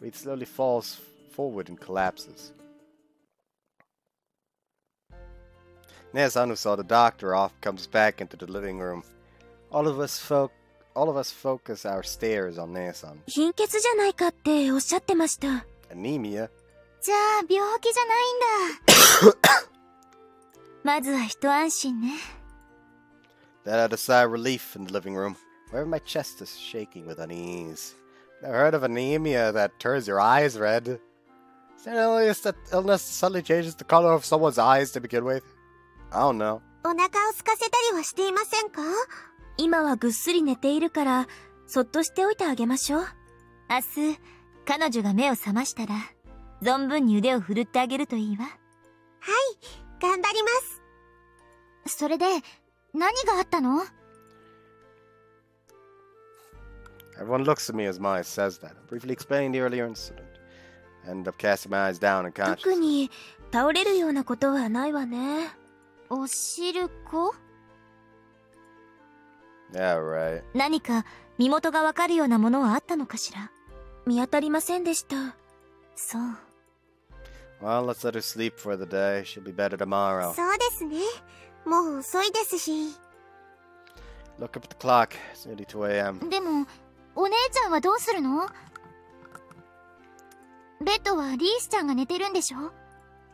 Wreath slowly falls forward and collapses. Nesan, who saw the doctor off, comes back into the living room. All of us focus our stares on Nesan. 貧血じゃないかっておっしゃってました。 Anemia? じゃあ病気じゃないんだ。まずは一安心ね。 Let out a sigh of relief in the living room, wherever my chest is shaking with unease. Never heard of anemia that turns your eyes red. Is there an illness that suddenly changes the color of someone's eyes to begin with? I don't know. お腹を空かせたりはしていませんか？今はぐっすり寝ているから、そっとしておいてあげましょう。明日、彼女が目を覚ましたら、存分に腕を振るってあげるといいわ。はい、頑張ります。それで、何があったの？ Everyone looks at me as Maya says that. I briefly explain the earlier incident. I end up casting my eyes down unconsciously. 特に倒れるようなことはないわね。おしるこ？ Yeah, right. 何か身元がわかるようなものはあったのかしら？見当たりませんでした。そう。Well, let's let her sleep for the day. She'll be better tomorrow. そうですね。もう遅いですし。Look up at the clock. It's nearly 2 a.m. でも、お姉ちゃんはどうするの？ベッドはリースちゃんが寝てるんでしょ？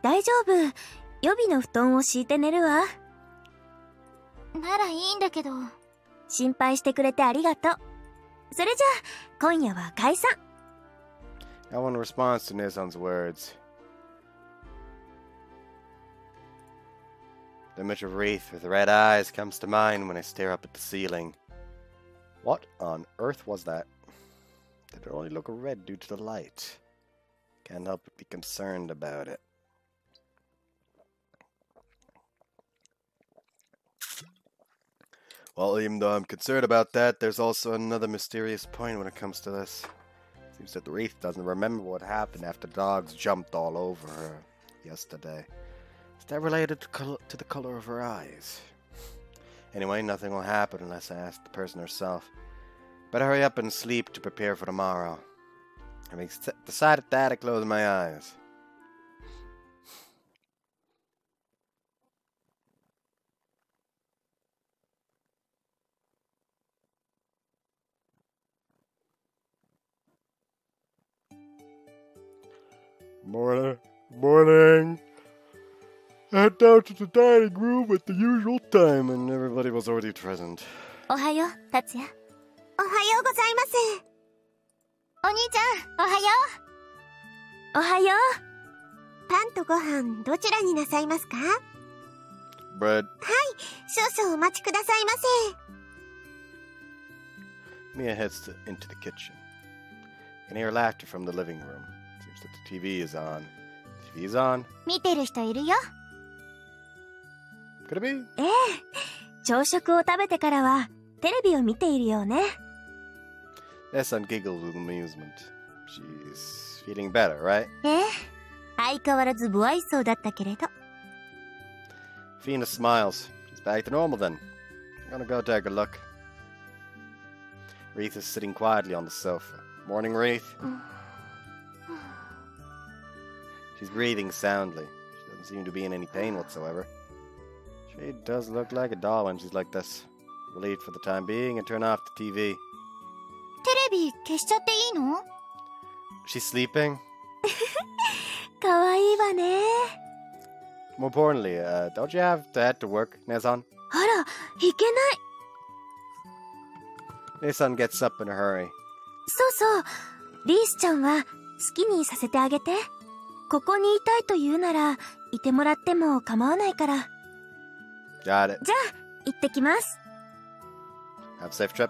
大丈夫。予備の布団を敷いて寝るわ。ならいいんだけど。心配してくれてありがとう。それじゃあ、今夜は解散。No one responds to Nizon's words. The image of Wreath with red eyes comes to mind when I stare up at the ceiling. What on earth was that? Did it only look red due to the light? Can't help but be concerned about it. Well, even though I'm concerned about that, there's also another mysterious point when it comes to this. Seems that the Wreath doesn't remember what happened after the dogs jumped all over her yesterday. Is that related to the color of her eyes? Anyway, nothing will happen unless I ask the person herself. Better hurry up and sleep to prepare for tomorrow. Having decided that, I close my eyes. Morning. I head down to the dining room at the usual time, and everybody was already present. おはよう、達也。おはようございます。お兄ちゃん、おはよう。おはよう。パンとご飯、どちらになさいますか？ Bread. はい、少々お待ちくださいませ。 Mia heads into the kitchen. I can hear laughter from the living room. Seems that the TV is on. TV is on? 見てる人いるよ。Could it be? ええ、朝食を食べてからはテレビを見ているよね。Yes, I'm giggled with amusement. She's feeling better, right? ええ、相変わらず不愛想だったけれど。Fina smiles. She's back to normal then. I'm gonna go take a look. Wreath is sitting quietly on the sofa. Morning, Wreath. She's breathing soundly. She doesn't seem to be in any pain whatsoever. She does look like a doll when she's like this. We'll eat for the time being and turn off the TV. テレビ消しちゃっていいの？ She's sleeping? かわいいわね。 More importantly, don't you have to head to work, Nezan? あら、いけない。 Nezan gets up in a hurry. そうそう、リースちゃんは好きにさせてあげて。ここにいたいと言うなら、いてもらっても構わないから。 Got it. じゃあ、行ってきます。 Have a safe trip.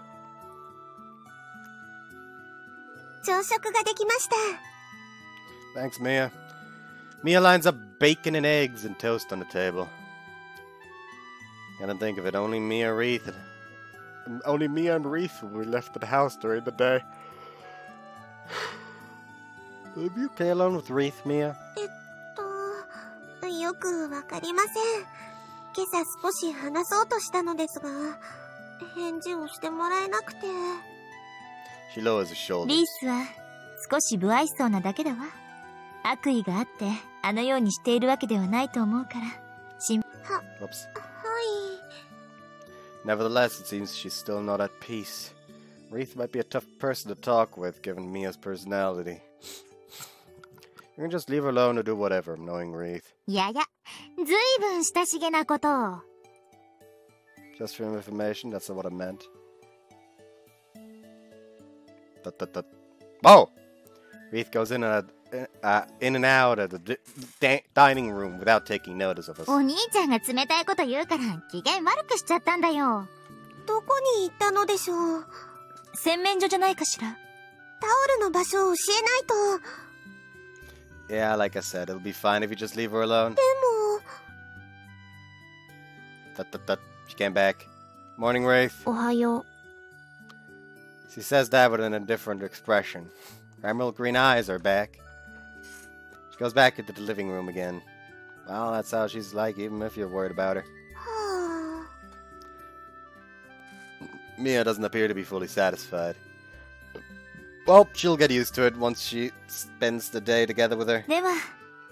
朝食ができました。 Thanks, Mia. Mia lines up bacon and eggs and toast on the table. Gotta think of it, only Mia and Wreath will be left at the house during the day. Will you be okay alone with Wreath, Mia? よくわかりません。今朝少し話そうとしたのですが、返事をしてもらえなくて。 She lowers her shoulders. リースは少し不愛想なだけだわ。悪意があってあのようにしているわけではないと思うから。Oops. はい。 Nevertheless, it seems she's still not at peace. Wreath might be a tough person to talk with, given Mia's personality. You can just leave her alone to do whatever, knowing Wreath. いや、ずいぶん親しげなことを。 Just for information, that's not what I meant. Oh! Wreath goes in and out of the dining room without taking notice of us. お兄ちゃんが冷たいこと言うから機嫌悪くしちゃったんだよ。どこに行ったのでしょう。洗面所じゃないかしら。タオルの場所を教えないと。 Yeah, like I said, it'll be fine if you just leave her alone. でも。She came back. Morning, Wreath. おはよう。 She says that with an indifferent expression. Her emerald green eyes are back. She goes back into the living room again. Well, that's how she's like, even if you're worried about her. Mia doesn't appear to be fully satisfied. Well, she'll get used to it once she spends the day together with her. では、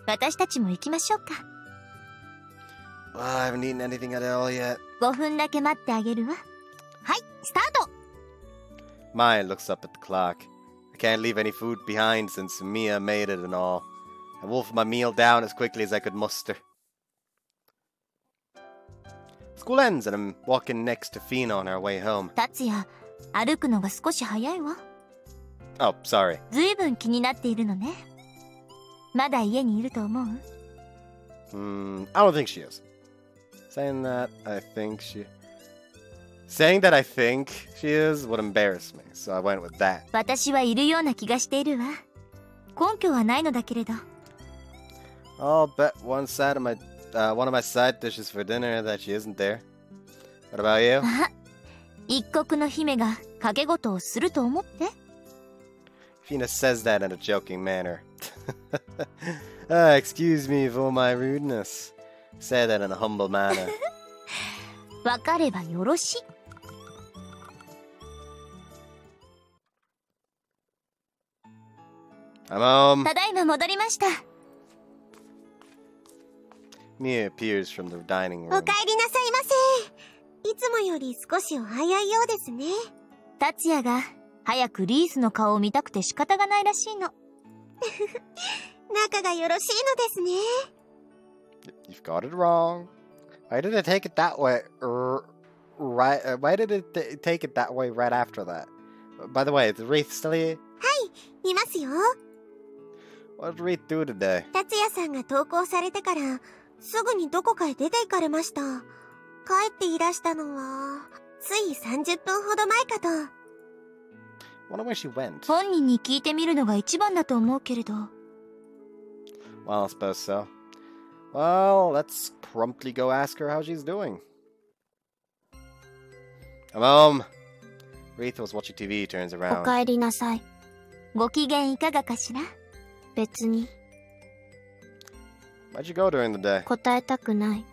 私たちも行きましょうか。 Well, I haven't eaten anything at all yet. 5分だけ待ってあげるわ。はい、スタート。 Maya looks up at the clock. I can't leave any food behind since Mia made it and all. I wolfed my meal down as quickly as I could muster. School ends and I'm walking next to Fina on our way home. 達也、歩くのが少し早いわ。 Oh, sorry. ずいぶん気になっているのね。まだ家にいると思う？ I don't think she is. Saying that I think she is would embarrass me, so I went with that. 私はいるような気がしているわ。根拠はないのだけれど。I'll bet one of my side dishes for dinner that she isn't there. What about you? 一国の姫が賭け事をすると思って。Fina says that in a joking manner. Excuse me for my rudeness. Say that in a humble manner. わかればよろしい。I'm home. ただいま戻りました。Mia appears from the dining お room. かえりなさいませ。いつもより少しお早いようですね。達也が早くリースの顔を見たくて仕方がないらしいの。仲がよろしいのですね。You've got it wrong. Why did it take it that way? Why did it take it that way right after that? By the way, is Wreath still here? いますよ。What did Wreath do today? 達也さんが投稿されてからすぐにどこかへ出て行かれました。帰っていらしたのはつい30分ほど前かと。Wonder where she went. 本人に聞いてみるのが一番だと思うけれど。Well, I suppose so. Well, let's promptly go ask her how she's doing. I'm home. Wreath was watching TV, turns お around. かえりなさい。ご機嫌いかがかしら？別に Why'd you go during the day? 答えたくない。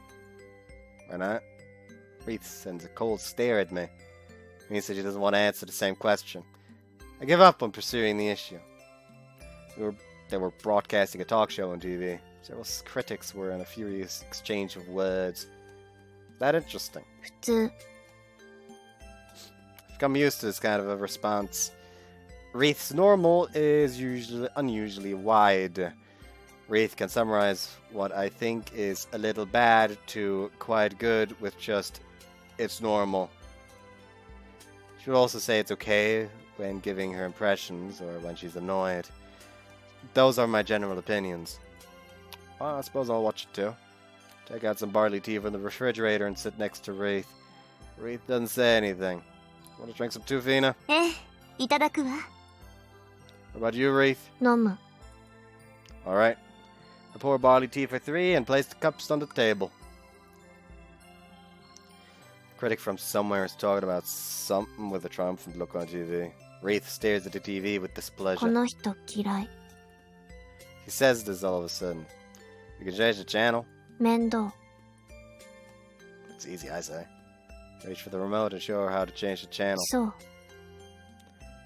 Why not? Wreath sends a cold stare at me. Means that she doesn't want to answer the same question. I give up on pursuing the issue. They were broadcasting a talk show on TV. Several critics were in a furious exchange of words. That interesting. 普通。 I've come used to this kind of a response. Wreath's normal is unusually wide. Wreath can summarize what I think is a little bad to quite good with just, it's normal. She would also say it's okay when giving her impressions or when she's annoyed. Those are my general opinions. Well, I suppose I'll watch it too. Take out some barley tea from the refrigerator and sit next to Wreath. Wreath doesn't say anything. Want to drink some too, Fina? いただくわ。 What about you, Wreath? 飲む。 Alright. I pour barley tea for 3 and place the cups on the table. A critic from somewhere is talking about something with a triumphant look on TV. Wreath stares at the TV with こ displeasure. の人嫌い。 He says this all of a sudden. You can change the channel. 面倒。 It's easy, I say. Reach for the remote and show her how to change the channel. そう。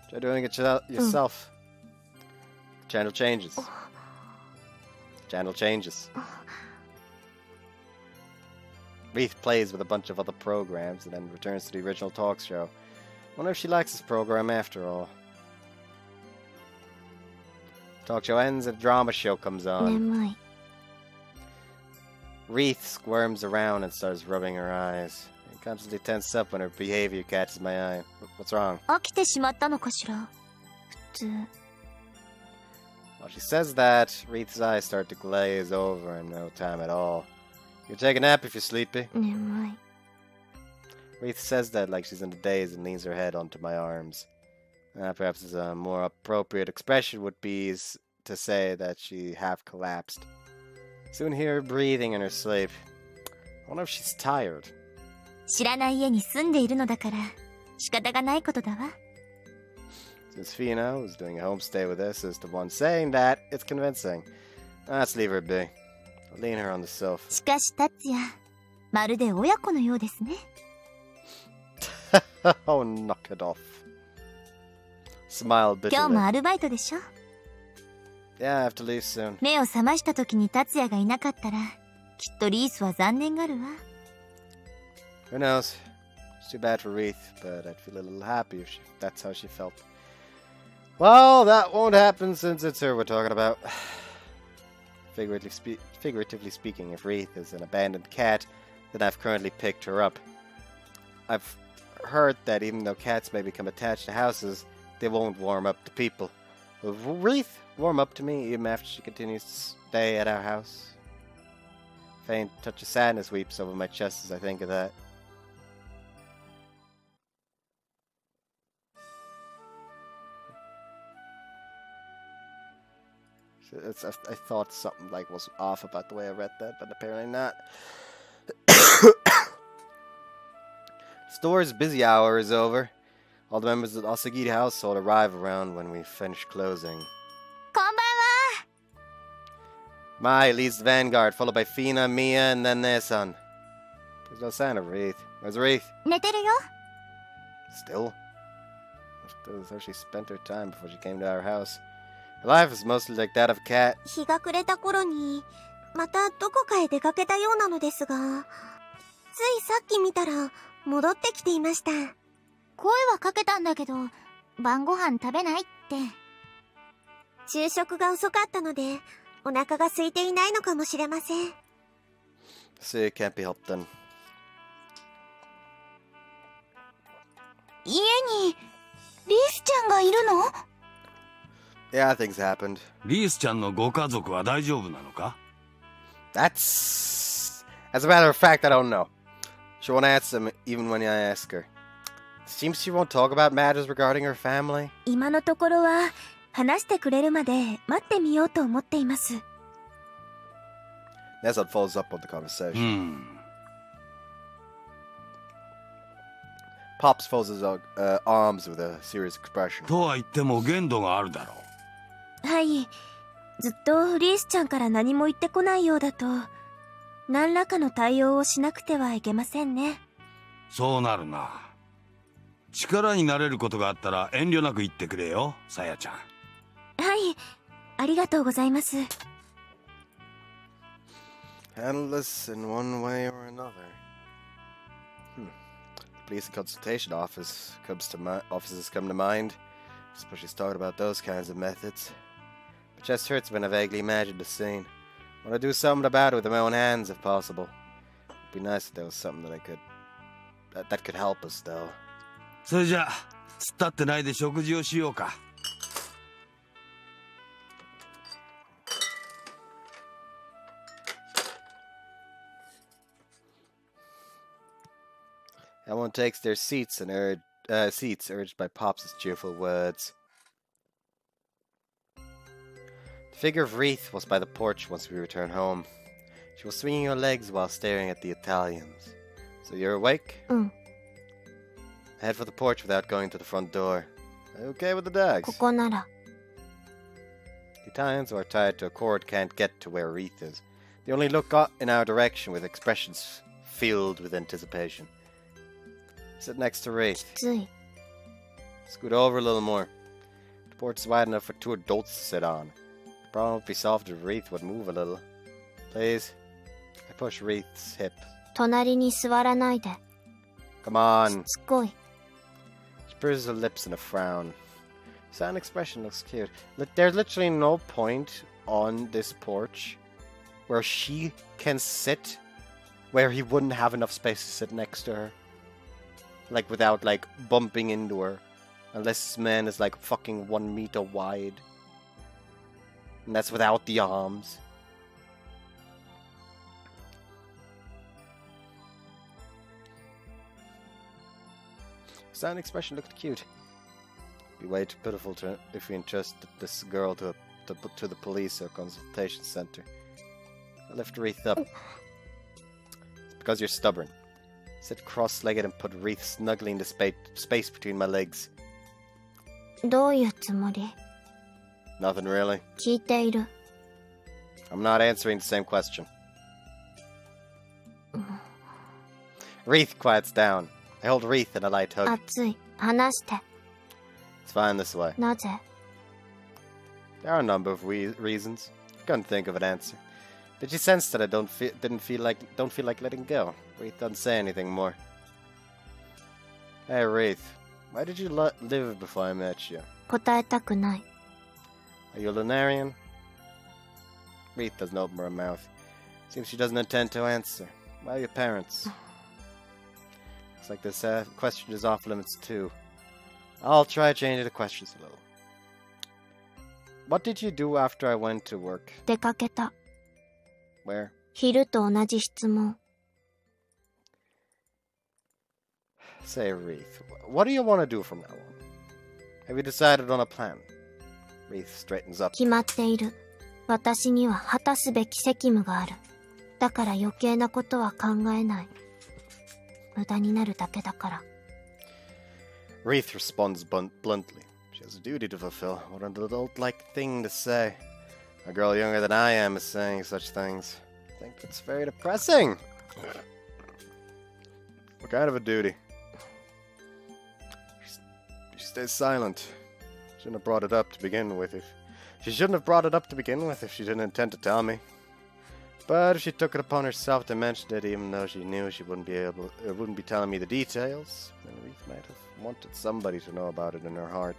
Try doing it yourself. Channel changes. Channel changes. Wreath plays with a bunch of other programs and then returns to the original talk show. Wonder if she likes this program after all. Talk show ends and a drama show comes on. 眠い。 Wreath squirms around and starts rubbing her eyes. She constantly tenses up when her behavior catches my eye. What's wrong? 飽きてしまったのかしら？普通。 While she says that, Wreath's eyes start to glaze over in no time at all. You take a nap if you're sleepy. 眠い。 Wreath says that like she's in a daze and leans her head onto my arms. Perhaps a more appropriate expression would be to say that she half collapsed. Soon hear her breathing in her sleep. I wonder if she's tired. 知らない家に住んでいるのだから仕方がないことだわ。 Since Fina, who's doing a homestay with us, is the one saying that, it's convincing. Let's leave her be. I'll lean her on the sofa. しかし達也、まるで親子のようですね。Oh, knock it off. Smile 今日 bitterly. もアルバイトでしょ？ Yeah, I have to leave soon. 目を覚ました時に達也がいなかったら、きっとリースは残念がるわ。 Who knows? It's too bad for Wreath, but I'd feel a little happy if that's how she felt. Well, that won't happen since it's her we're talking about. Figuratively speaking, if Wreath is an abandoned cat, then I've currently picked her up. I've heard that even though cats may become attached to houses, they won't warm up to people. Will Wreath warm up to me even after she continues to stay at our house? Faint touch of sadness weeps over my chest as I think of that. I thought something like was off about the way I read that, but apparently not. Store's busy hour is over. All the members of the Asagiri household arrive around when we finish closing. Konbanwa! Mai leads the vanguard, followed by Fina, Mia, and then their son. There's no sign of Wreath. Where's Wreath? 寝てるよ。 Still? So she spent her time before she came to our house. Her life is mostly like that of a cat. 日が暮れた頃に、またどこかへ出かけたようなのですが、ついさっき見たら戻ってきていました。声はかけたんだけど、晩ご飯食べないって。昼食が遅かったので、お腹が空いていないのかもしれません。See, it can't be helped then. 家に、リースちゃんがいるの？ Yeah, things happened. リースちゃんのご家族は大丈夫なのか？ As a matter of fact, I don't know. She won't answer me even when I ask her. Seems she won't talk about matters regarding her family. 今のところは、話してくれるまで待ってみようと思っています。That's what follows up on the conversation. Pops folds his arms with a serious expression. とは言っても限度があるだろう。はい。ずっとリースちゃんから何も言ってこないようだと、何らかの対応をしなくてはいけませんね。そうなるな。力になれることがあったら遠慮なく言ってくれよ、さやちゃん。はい、ありがとうございます。Handle this in one way or another. The police consultation offices come to mind, especially talking about those kinds of methods. My chest hurts when I vaguely imagine the scene. I want to do something about it with my own hands, if possible. It'd be nice if there was something that could help us, though. それじゃあ、突っ立ってないで食事をしようか。Everyone takes their seats urged by Pops' cheerful words. The figure of Wreath was by the porch once we returned home. She was swinging her legs while staring at the Italians. So you're awake? I head for the porch without going to the front door. Are you okay with the dogs? ここなら。 The Italians who are tied to a cord can't get to where Wreath is. They only look up in our direction with expressions filled with anticipation. Sit next to Wreath. きつい。 Scoot over a little more. The porch is wide enough for two adults to sit on. The problem would be solved if Wreath would move a little. Please. I push Wreath's hip. 隣に座らないで。 Come on. しつこい。 She purses her lips in a frown. Sad expression looks cute. There's literally no point on this porch where she can sit where he wouldn't have enough space to sit next to her. Like, without, like, bumping into her. Unless this man is, like, fucking 1 meter wide. And that's without the arms. Sad expression looked cute. Be way too pitiful if we entrusted this girl to the police or consultation center. I lift Wreath up. It's because you're stubborn. Sit cross-legged and put Wreath snugly in the space between my legs. どういうつもり？ Nothing really. 聞いている。 I'm not answering the same question. Wreath quiets down. I hold Wreath in a light hug. 熱い。話して。 It's fine this way. なぜ？ There are a number of reasons. I couldn't think of an answer. Did you sense that I don't feel like letting go? Wreath doesn't say anything more. Hey Wreath, why did you live before I met you? 答えたくない。 Are you a Lunarian? Wreath doesn't open her mouth. Seems she doesn't intend to answer. Why are your parents? Looks like this question is off limits too. I'll try changing the questions a little. What did you do after I went to work? 出かけた。 Where? 昼と同じ質問。Say, Wreath, what do you want to do from now on? Have you decided on a plan? Wreath straightens up. 決まっている。私には果たすべき責務がある。だから余計なことは考えない。無駄になるだけだから。Wreath responds bluntly. She has a duty to fulfill. What an adult-like thing to say. A girl younger than I am is saying such things. I think it's very depressing. What kind of a duty? She stays silent. Shouldn't have brought it up to begin with if... She shouldn't have brought it up to begin with if she didn't intend to tell me. But if she took it upon herself to mention it, even though she knew she wouldn't be telling me the details, then Wreath might have wanted somebody to know about it in her heart.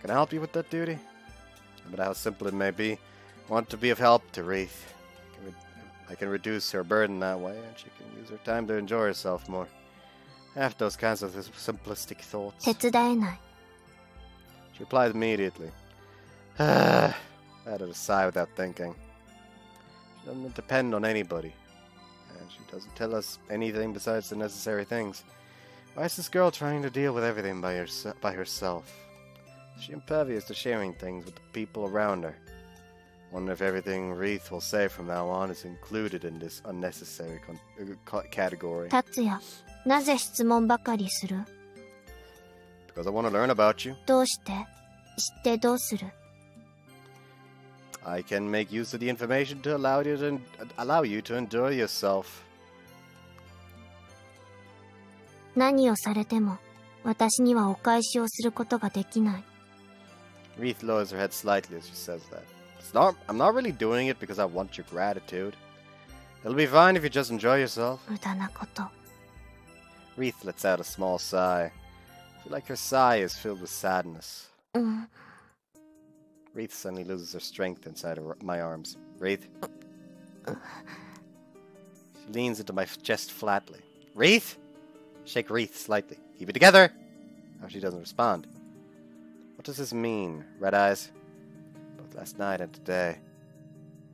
Can I help you with that duty? No matter how simple it may be, I want to be of help to Wreath. I can reduce her burden that way, and she can use her time to enjoy herself more. I have those kinds of simplistic thoughts. 手伝えない。 She replied immediately. I added a sigh without thinking. She doesn't depend on anybody, and she doesn't tell us anything besides the necessary things. Why is this girl trying to deal with everything by herself? Is she impervious to sharing things with the people around her? Wonder if everything Wreath will say from now on is included in this unnecessary category. 達也、なぜ質問ばかりする？ Because I want to learn about you. どうして？知ってどうする？ I can make use of the information to allow you to enjoy yourself. 何をされても、私にはお返しをすることができない。 Wreath lowers her head slightly as she says that. I'm not really doing it because I want your gratitude. It'll be fine if you just enjoy yourself. 無駄なこと。 Wreath lets out a small sigh. I feel like her sigh is filled with sadness. うん。 Wreath suddenly loses her strength inside my arms. Wreath? She leans into my chest flatly. Wreath? Shake Wreath slightly. Keep it together! Now she doesn't respond. What does this mean? Red eyes? Both last night and today.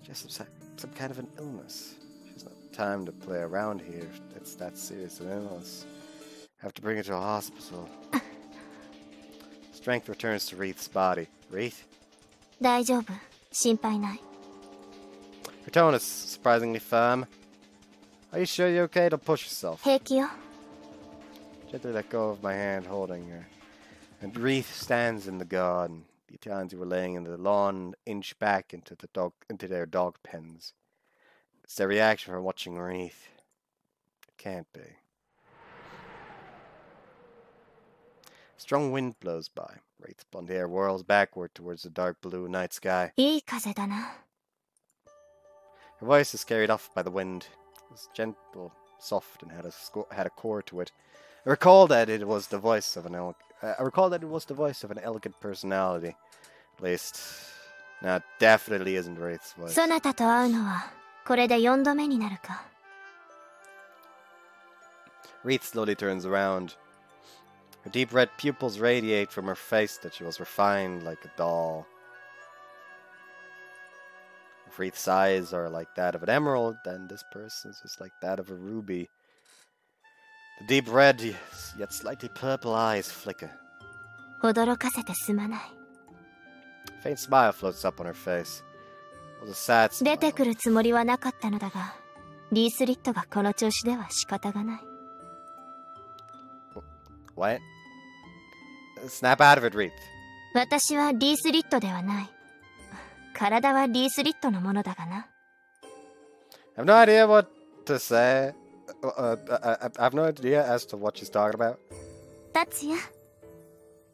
She has some kind of an illness. She has no time to play around here if it's that serious an illness. I have to bring her to a hospital. Strength returns to Wreath's body. Wreath? 大丈夫。心配ない。 Her tone is surprisingly firm. Are you sure you're okay to push yourself? 平気よ。 Gently let go of my hand holding her. And Wreath stands in the garden. The Italians who were laying in the lawn inch back into their dog pens. It's their reaction from watching Wreath. It can't be. A strong wind blows by. Wreath's blonde hair whirls backward towards the dark blue night sky. いい風だな。 Her voice is carried off by the wind. It was gentle, soft, and had a core to it. I recall that it was the voice of an elegant personality. At least, now it definitely isn't Wraith's voice. そなたと会うのはこれで4度目になるか。 Wreath slowly turns around. Her deep red pupils radiate from her face that she was refined like a doll. If Wreath's eyes are like that of an emerald, then this person's is like that of a ruby. The deep red, yet slightly purple eyes flicker. 驚かせてすまない。 A faint smile floats up on her face. It was a sad smile. 出てくるつもりはなかったのだが、リースリットがこの調子では仕方がない。 What? Snap out of it, Wreath. 私はリースリットではない。体はリースリットのものだがな。 I have no idea what to say. I have no idea as to what she's talking about. 達也。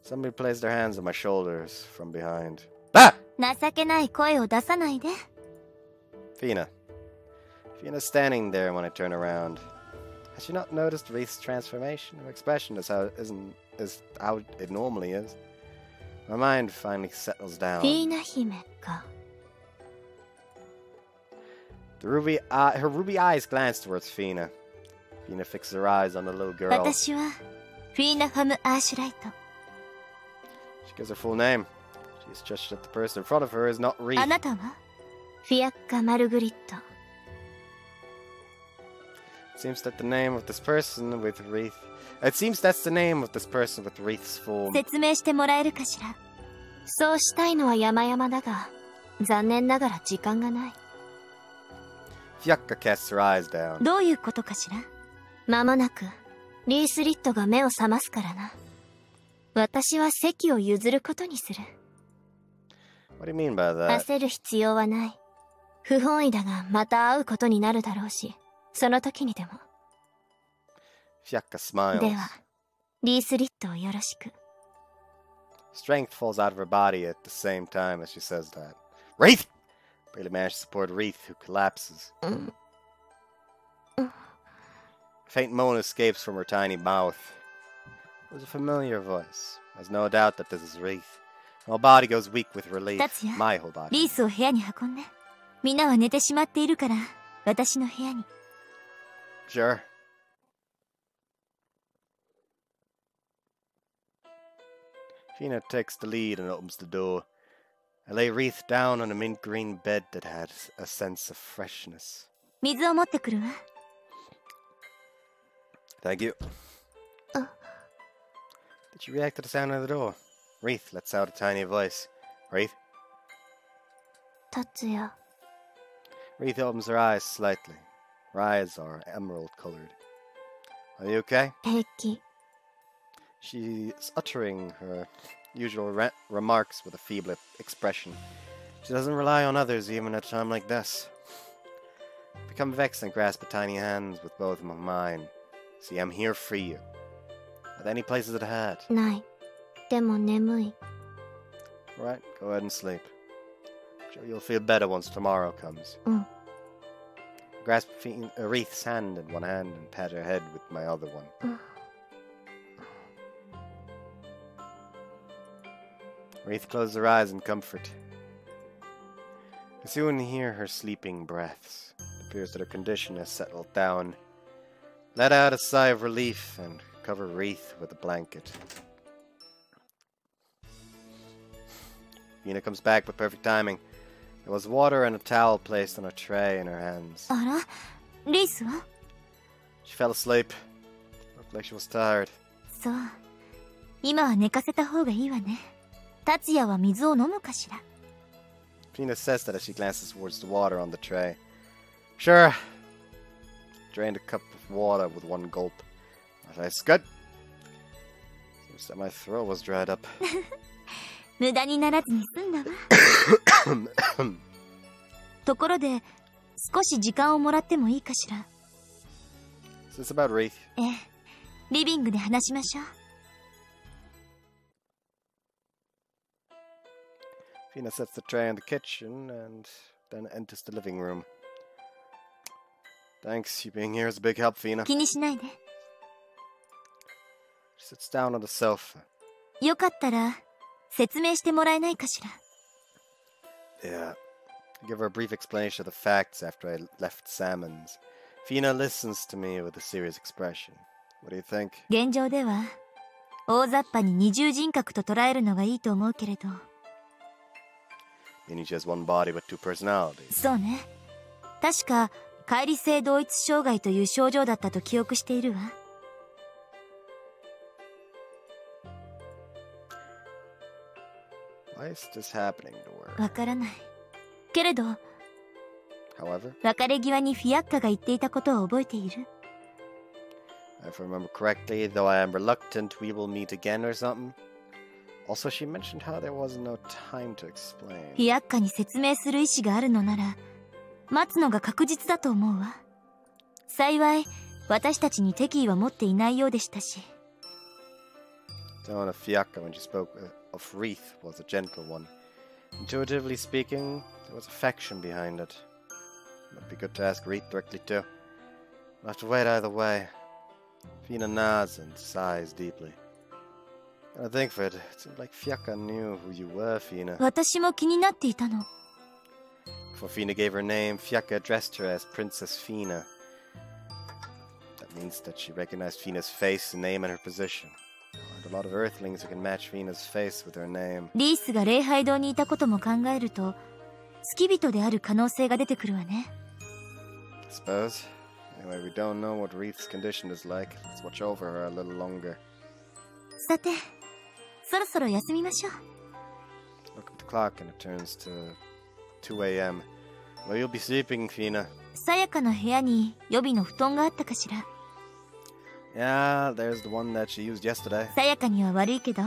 Somebody placed their hands on my shoulders from behind. Ah! 情けない声を出さないで。 Fina. Fina's standing there when I turn around. Has she not noticed Wreath's transformation? Her expression is how it normally is. My mind finally settles down. フィーナ姫か。 Her ruby eyes glance towards Fina. Fina fixes her eyes on the little girl. 私はフィーナ・ファム・アーシュライト。 She gives her full name. She is just that the person in front of her is not Wreath. あなたはフィアッカ・マルグリット。Seems that the name of this person with Wreath... It seems that's the name of this person with Wreath's form. 説明してもらえるかしら。そうしたいのは山々だが、残念ながら時間がない。Fiacca casts her eyes down. どういうことかしら。間もなく、リースリットが目を覚ますからな。私は席を譲ることにする。What do you mean by that? 焦る必要はない。不本意だがまた会うことになるだろうし、その時にでも。Fiacca smiles. では、リースリットをよろしく。Strength falls out of her body at the same time as she says that. Wreath! Barely managed to support Wreath, who collapses. A faint moan escapes from her tiny mouth. It was a familiar voice. There's no doubt that this is Wreath. My body goes weak with relief. My whole body. リースを部屋に運んで。みんなは寝てしまっているから、私の部屋に。Sure. Fina takes the lead and opens the door. I lay Wreath down on a mint green bed that had a sense of freshness. 水を持ってくるわ。Thank you. Did you react to the sound of the door? Wreath lets out a tiny voice. Wreath? 達也。Wreath opens her eyes slightly. Her eyes are emerald colored. Are you okay? 平気。She's uttering her usual remarks with a feeble expression. She doesn't rely on others even at a time like this. I become vexed and grasp the tiny hands with both of mine. See, I'm here for you. Are there any places it had? ない。でも眠い。Alright, go ahead and sleep. I'm sure you'll feel better once tomorrow comes. Grasp Wreath's hand in one hand and pat her head with my other one. Wreath closes her eyes in comfort. I soon hear her sleeping breaths. It appears that her condition has settled down. Let out a sigh of relief and cover Wreath with a blanket. Fina comes back with perfect timing. There was water and a towel placed on a tray in her hands. あら、リースは？ She fell asleep. Looked like she was tired. そう。今は寝かせた方がいいわね。達也は水を飲むかしら。Fina says that as she glances towards the water on the tray. Sure. Drained a cup of water with one gulp. My face good. Seems that my throat was dried up. 無駄にならずに済んだわ。ところで、少し時間をもらってもいいかしら。Is this about Wreath? ええ、リビングで話しましょう。Fina sets the tray in the kitchen and then enters the living room. Thanks, you being here is a big help, Fina. 気にしないで。She sits down on the sofa. よかったら、説明してもらえないかしら。Yeah. I give her a brief explanation of the facts after I left Salmon's. Fina listens to me with a serious expression. What do you think? 現状では、大雑把に二重人格と捉えるのがいいと思うけれど。Meaning she has one body but two personalities. そうね。確か、乖離性同一障害という症状だったと記憶しているわ。Why is this happening to her? わからない。けれど、However, 別れ際にフィアッカが言っていたことを覚えている？ if I remember correctly, though I am reluctant, we will meet again or something. Also, she mentioned how there was no time to explain. フィアッカに説明する意思があるのなら、待つのが確実だと思うわ。幸い、私たちに敵意は持っていないようでしたし。The tone of Fiacca when she spoke of Wreath was a gentle one. Intuitively speaking, there was affection behind it. It might be good to ask Wreath directly too. We'll have to wait either way. Fina nods and sighs deeply. I think of it, it seemed like Fiacca knew who you were, Fina. 私も気になっていたの。Before Fina gave her name, Fiacca addressed her as Princess Fina. That means that she recognized Fina's face, name, and her position. There aren't a lot of Earthlings who can match Fina's face with her name. リースが礼拝堂にいたことも考えると、付き人である可能性が出てくるわね。I suppose. Anyway, we don't know what Wreath's condition is like. Let's watch over her a little longer. さて、そろそろ休みましょう。 Look at the clock and it turns to 2 a.m. Well, you'll be sleeping, Fina. さやかの部屋に予備の布団があったかしら。 Yeah, there's the one that she used yesterday. さやかには悪いけど、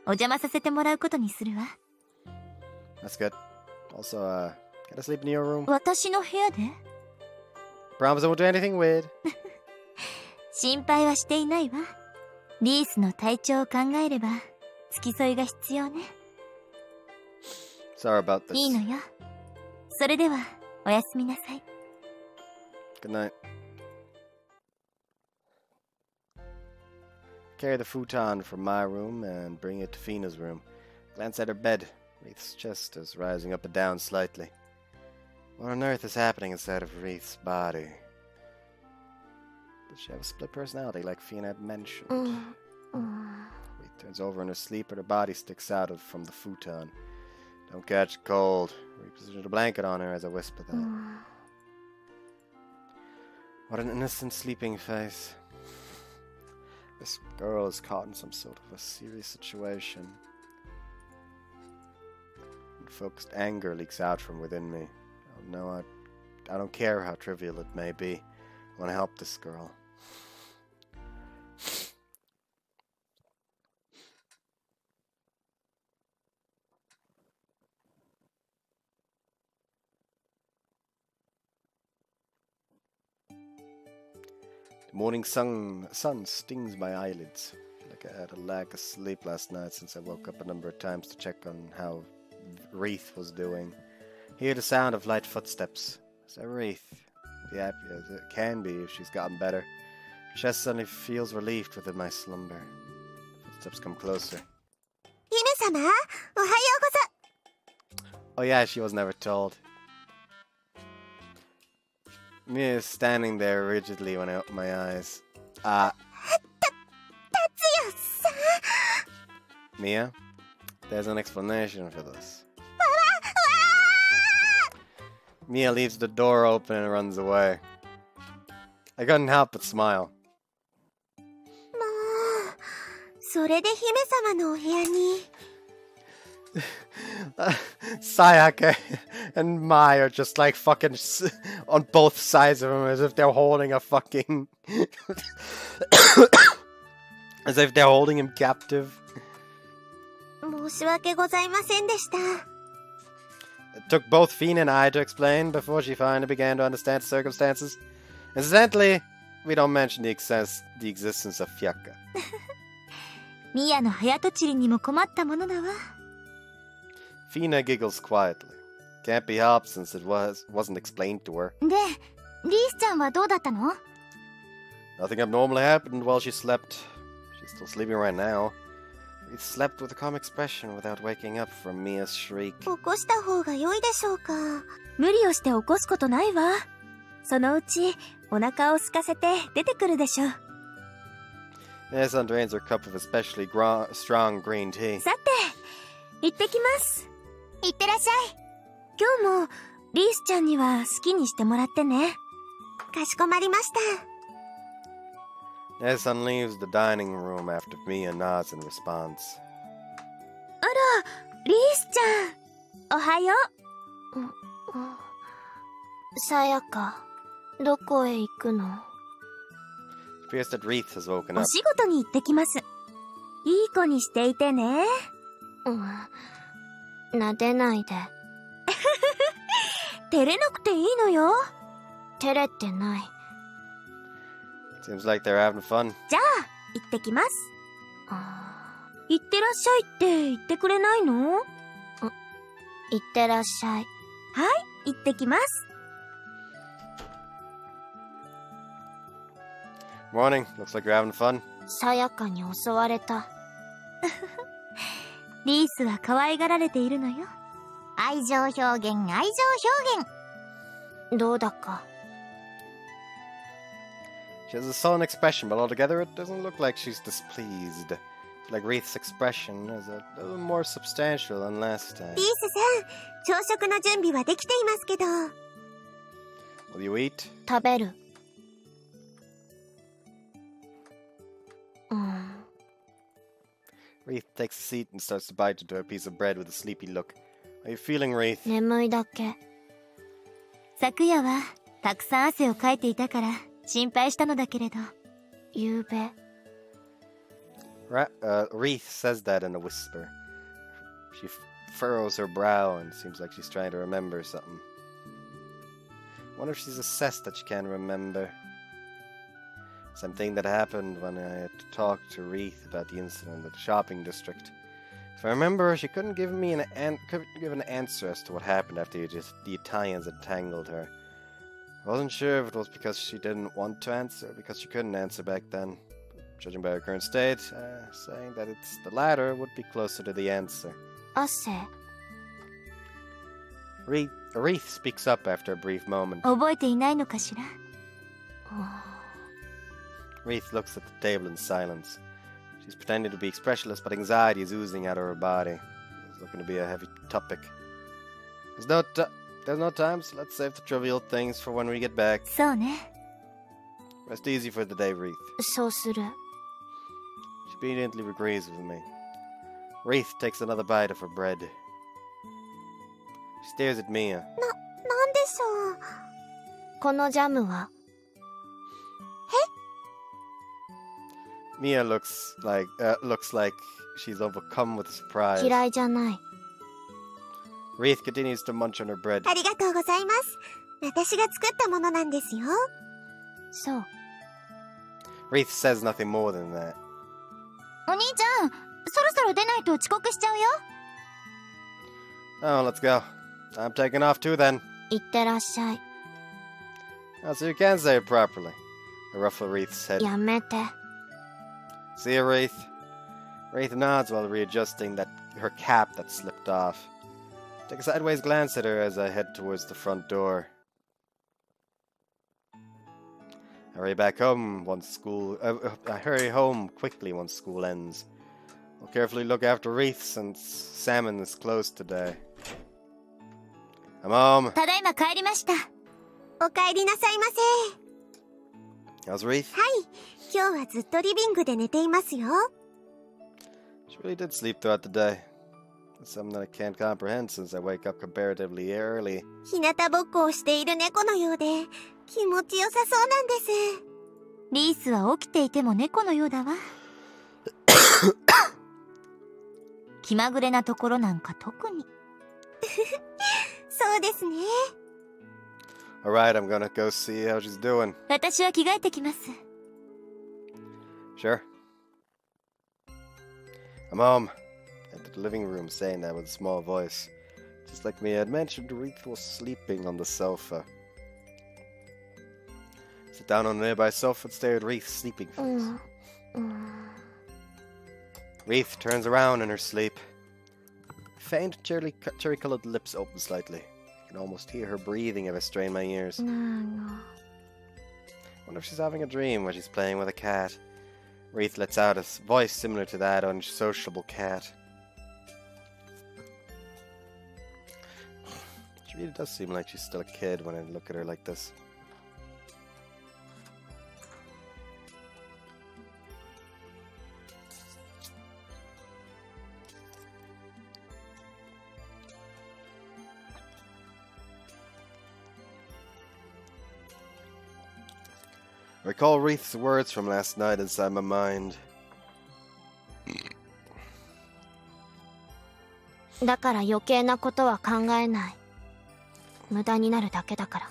お邪魔させてもらうことにするわ。 That's good. Also, can I sleep in your room? 私の部屋で？ Promise I won't do anything weird. 心配はしていないわ。リースの体調を考えれば、付き添いが必要ね。 Sorry about this. いいのよ。それでは、おやすみなさい。 Good night. Carry the futon from my room and bring it to Fina's room. Glance at her bed. Wreath's chest is rising up and down slightly. What on earth is happening inside of Wreath's body? Does she have a split personality like Fina had mentioned? Wreath turns over in her sleep and her body sticks out from the futon. Don't catch cold. Reposition a blanket on her as I whisper that. What an innocent sleeping face. This girl is caught in some sort of a serious situation. Focused anger leaks out from within me. Oh no, I don't care how trivial it may be. I want to help this girl. The morning sun stings my eyelids. I feel like I had a lack of sleep last night since I woke up a number of times to check on how Wreath was doing. Hear the sound of light footsteps. Is that Wreath? Be happy as it can be if she's gotten better. Her chest suddenly feels relieved within my slumber. Footsteps come closer. 姫様、おはようござ。 Oh yeah, she was never told. Mia is standing there rigidly when I open my eyes. Mia, there's an explanation for this. Mia leaves the door open and runs away. I couldn't help but smile. もう、それで姫様のお部屋に。Sayaka and Mai are just like fucking on both sides of him as if they're holding a fucking... as if they're holding him captive. 申し訳ございませんでした。 It took both Fina and I to explain before she finally began to understand the circumstances. Incidentally, we don't mention the existence of Fiaka. ミヤの早とちりにも困ったものだわ。 Fina giggles quietly. Can't be helped since it wasn't explained to her. で、リースちゃんはどうだったの？ Nothing abnormal happened while she slept. She's still sleeping right now. We slept with a calm expression without waking up from Mia's shriek. 起こした方が良いでしょうか。無理をして起こすことないわ。そのうちお腹を空かせて出てくるでしょう。Mia-san drains her cup of especially strong green tea. さて、行ってきます。行ってらっしゃい。今日もリースちゃんには好きにしてもらってね。かしこまりました。 Mia-san leaves the dining room after Mia nods in response. あら、リースちゃん。おはよう。さやか、どこへ行くの？ It appears that Wreath has woken お up. 仕事に行ってきます。いい子にしていてね。撫でないで。照れなくていいのよ。照れてない。Seems like they're having fun. じゃあ、行ってきます。行ってらっしゃいって言ってくれないの？行ってらっしゃい。はい、行ってきます。Morning. Looks like you're having fun. さやかに襲われた。リースは可愛がられているのよ。愛情表現、愛情表現。どうだか。She has a sullen expression, but altogether it doesn't look like she's displeased. Like Wreath's expression is a little more substantial than last time. リースさん、朝食の準備はできていますけど。Will you eat? 食べる。Wreath takes a seat and starts to bite into a piece of bread with a sleepy look. How are you feeling, Wreath? 眠いだけ。昨夜はたくさん汗をかいていたから心配したのだけれど、夕べ。Wreath says that in a whisper. She furrows her brow and seems like she's trying to remember something. I wonder if she's assessed that she can't remember. Something that happened when I had to talk to Wreath about the incident at the shopping district. If I remember, she couldn't give me an answer as to what happened after the Italians had tangled her. I wasn't sure if it was because she didn't want to answer, or because she couldn't answer back then. Judging by her current state, saying that it's the latter would be closer to the answer. 汗。Wreath speaks up after a brief moment. 覚えていないのかしら。Wreath looks at the table in silence. She's pretending to be expressionless, but anxiety is oozing out of her body. It's looking to be a heavy topic. There's no time, so let's save the trivial things for when we get back. そうね。 Rest easy for the day, Wreath. そうする。 She obediently agrees with me. Wreath takes another bite of her bread. She stares at Mia. なんでしょう。このジャムは Mia looks like she's overcome with surprise. 嫌いじゃない。 Wreath continues to munch on her bread. ありがとうございます。私が作ったものなんですよ。そう。 Wreath says nothing more than that. お兄ちゃん、そろそろ出ないと遅刻しちゃうよ。 Oh, let's go. I'm taking off too then. いってらっしゃい。 Oh, so you can say it properly. I ruffle Wreath's head. やめて。 See you, Wreath. Wreath nods while readjusting her cap that slipped off. Take a sideways glance at her as I head towards the front door. I hurry back home once school. I hurry home quickly once school ends. I'll carefully look after Wreath since Salmon is closed today. I'm home. ただいま帰りました。お帰りなさいませ。 How's Wreath? はい、今日はずっとリビングで寝ていますよ。 She really did sleep throughout the day. It's something that I can't comprehend since I wake up comparatively early. 日向ぼっこをしている猫のようで気持ちよさそうなんです。リースは起きていても猫のようだわ。気まぐれなところなんか特に。そうですね。 Alright, I'm gonna go see how she's doing. 私は着替えてきます。 Sure. I'm home. Entered the living room saying that with a small voice. Just like me, I had mentioned, Wreath was sleeping on the sofa. Sit down on the nearby sofa and stare at Wreath's sleeping face. Wreath turns around in her sleep. Faint, cherry-colored lips open slightly. I can almost hear her breathing if I strain my ears. Wonder if she's having a dream where she's playing with a cat. Wreath lets out a voice similar to that unsociable cat. She really does seem like she's still a kid when I look at her like this. I recall Wreath's words from last night inside my mind. だから余計なことは考えない。無駄になるだけだから。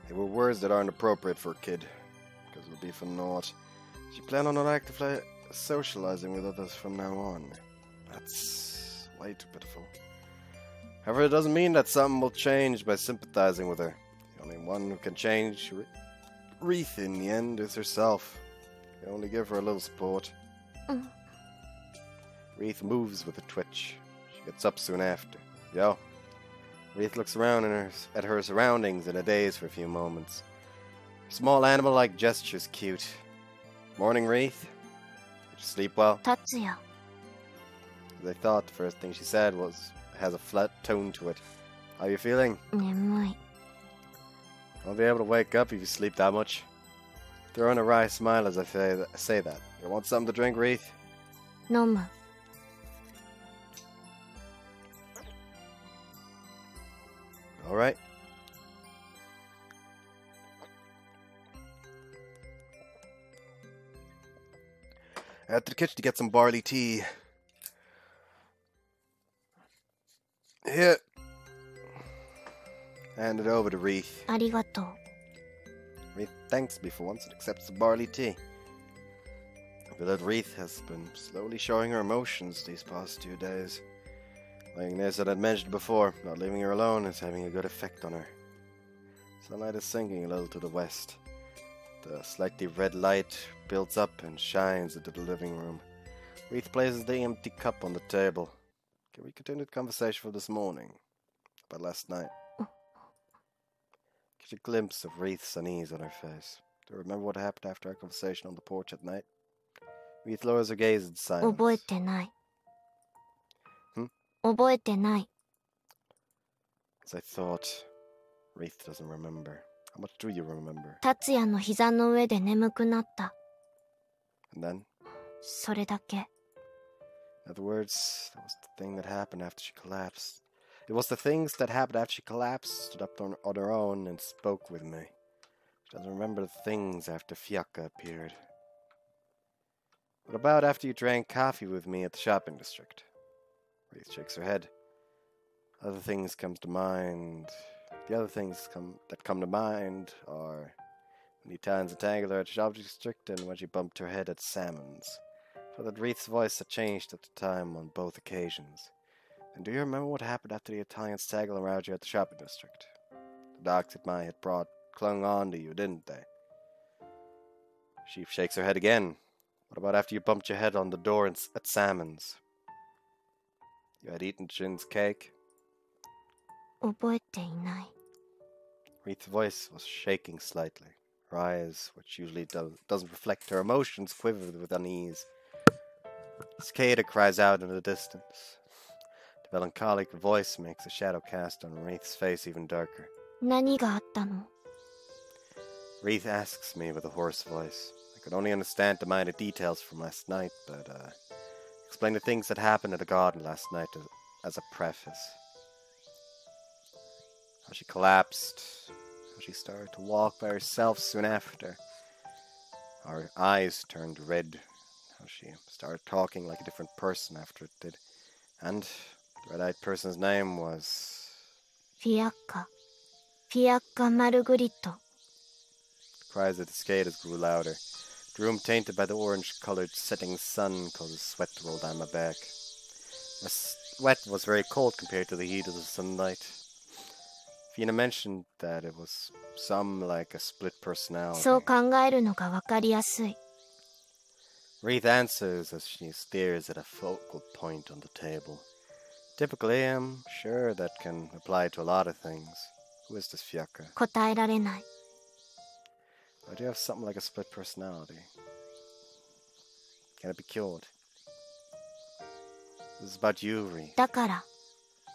They were words that aren't appropriate for a kid, because it'll be for naught. She planned on not actively socializing with others from now on. That's way too pitiful. However, it doesn't mean that something will change by sympathizing with her. The only one who can change Wreath in the end is herself. You can only give her a little support. Wreath moves with a twitch. She gets up soon after. Yo. Wreath looks around at her surroundings in a daze for a few moments. Her small animal-like gesture's cute. Morning, Wreath. Did you sleep well? 達也。 As I thought, the first thing she said has a flat tone to it. How are you feeling? 眠い。 I'll be able to wake up if you sleep that much. Throwing a wry smile as I say that. You want something to drink, Wreath? 飲む。 Alright. Out to the kitchen to get some barley tea. Here. Hand it over to Wreath. ありがとう。 Wreath thanks me for once and accepts the barley tea. I feel that Wreath has been slowly showing her emotions these past 2 days. Like this that I'd mentioned before, not leaving her alone is having a good effect on her. Sunlight is sinking a little to the west. The slightly red light builds up and shines into the living room. Wreath places the empty cup on the table. Can we continue the conversation from this morning? About last night? Catch a glimpse of Wreath's unease on her face. Do you remember what happened after our conversation on the porch at night? Wreath lowers her gaze in silence. 覚えてない。 Hmm? 覚えてない。 As I thought, Wreath doesn't remember. How much do you remember? 達也の膝の上で眠くなった。 And then? それだけ。 In other words, that was the thing that happened after she collapsed. It was the things that happened after she collapsed, stood up on her own, and spoke with me. She doesn't remember the things after Fiacca appeared. What about after you drank coffee with me at the shopping district? Wreath shakes her head. Other things come to mind. The other things that come to mind are when the Italians entangled her at the shopping district and when she bumped her head at Salmon's. For that Wreath's voice had changed at the time on both occasions. And do you remember what happened after the Italians tangled around you at the shopping district? The dogs that Mai had brought clung on to you, didn't they? She shakes her head again. What about after you bumped your head on the door at Salmon's? You had eaten Jin's cake? 覚えていない。 Wreath's voice was shaking slightly. Her eyes, which usually doesn't reflect her emotions, quivered with unease. Cicada cries out in the distance. The melancholic voice makes a shadow cast on Wreath's face even darker. 何があったの？ Wreath asks me with a hoarse voice. I could only understand the minor details from last night, but explain the things that happened at the garden last night as a preface. How she collapsed, how she started to walk by herself soon after. Her eyes turned red, how she started talking like a different person after it did. And the red-eyed person's name was... フィアッカ。フィアッカ・マルグリット。 The cries of the cicadas grew louder. The room tainted by the orange-colored setting sun caused a sweat to roll down my back. My sweat was very cold compared to the heat of the sunlight. Fina mentioned that it was some like a split personality. そう考えるのがわかりやすい。 Wreath answers as she stares at a focal point on the table. Typically, I'm sure that can apply to a lot of things. Who is this Fiacca? 答えられない。 Why do you have something like a split personality? Can it be cured? This is about you, Wreath. だから、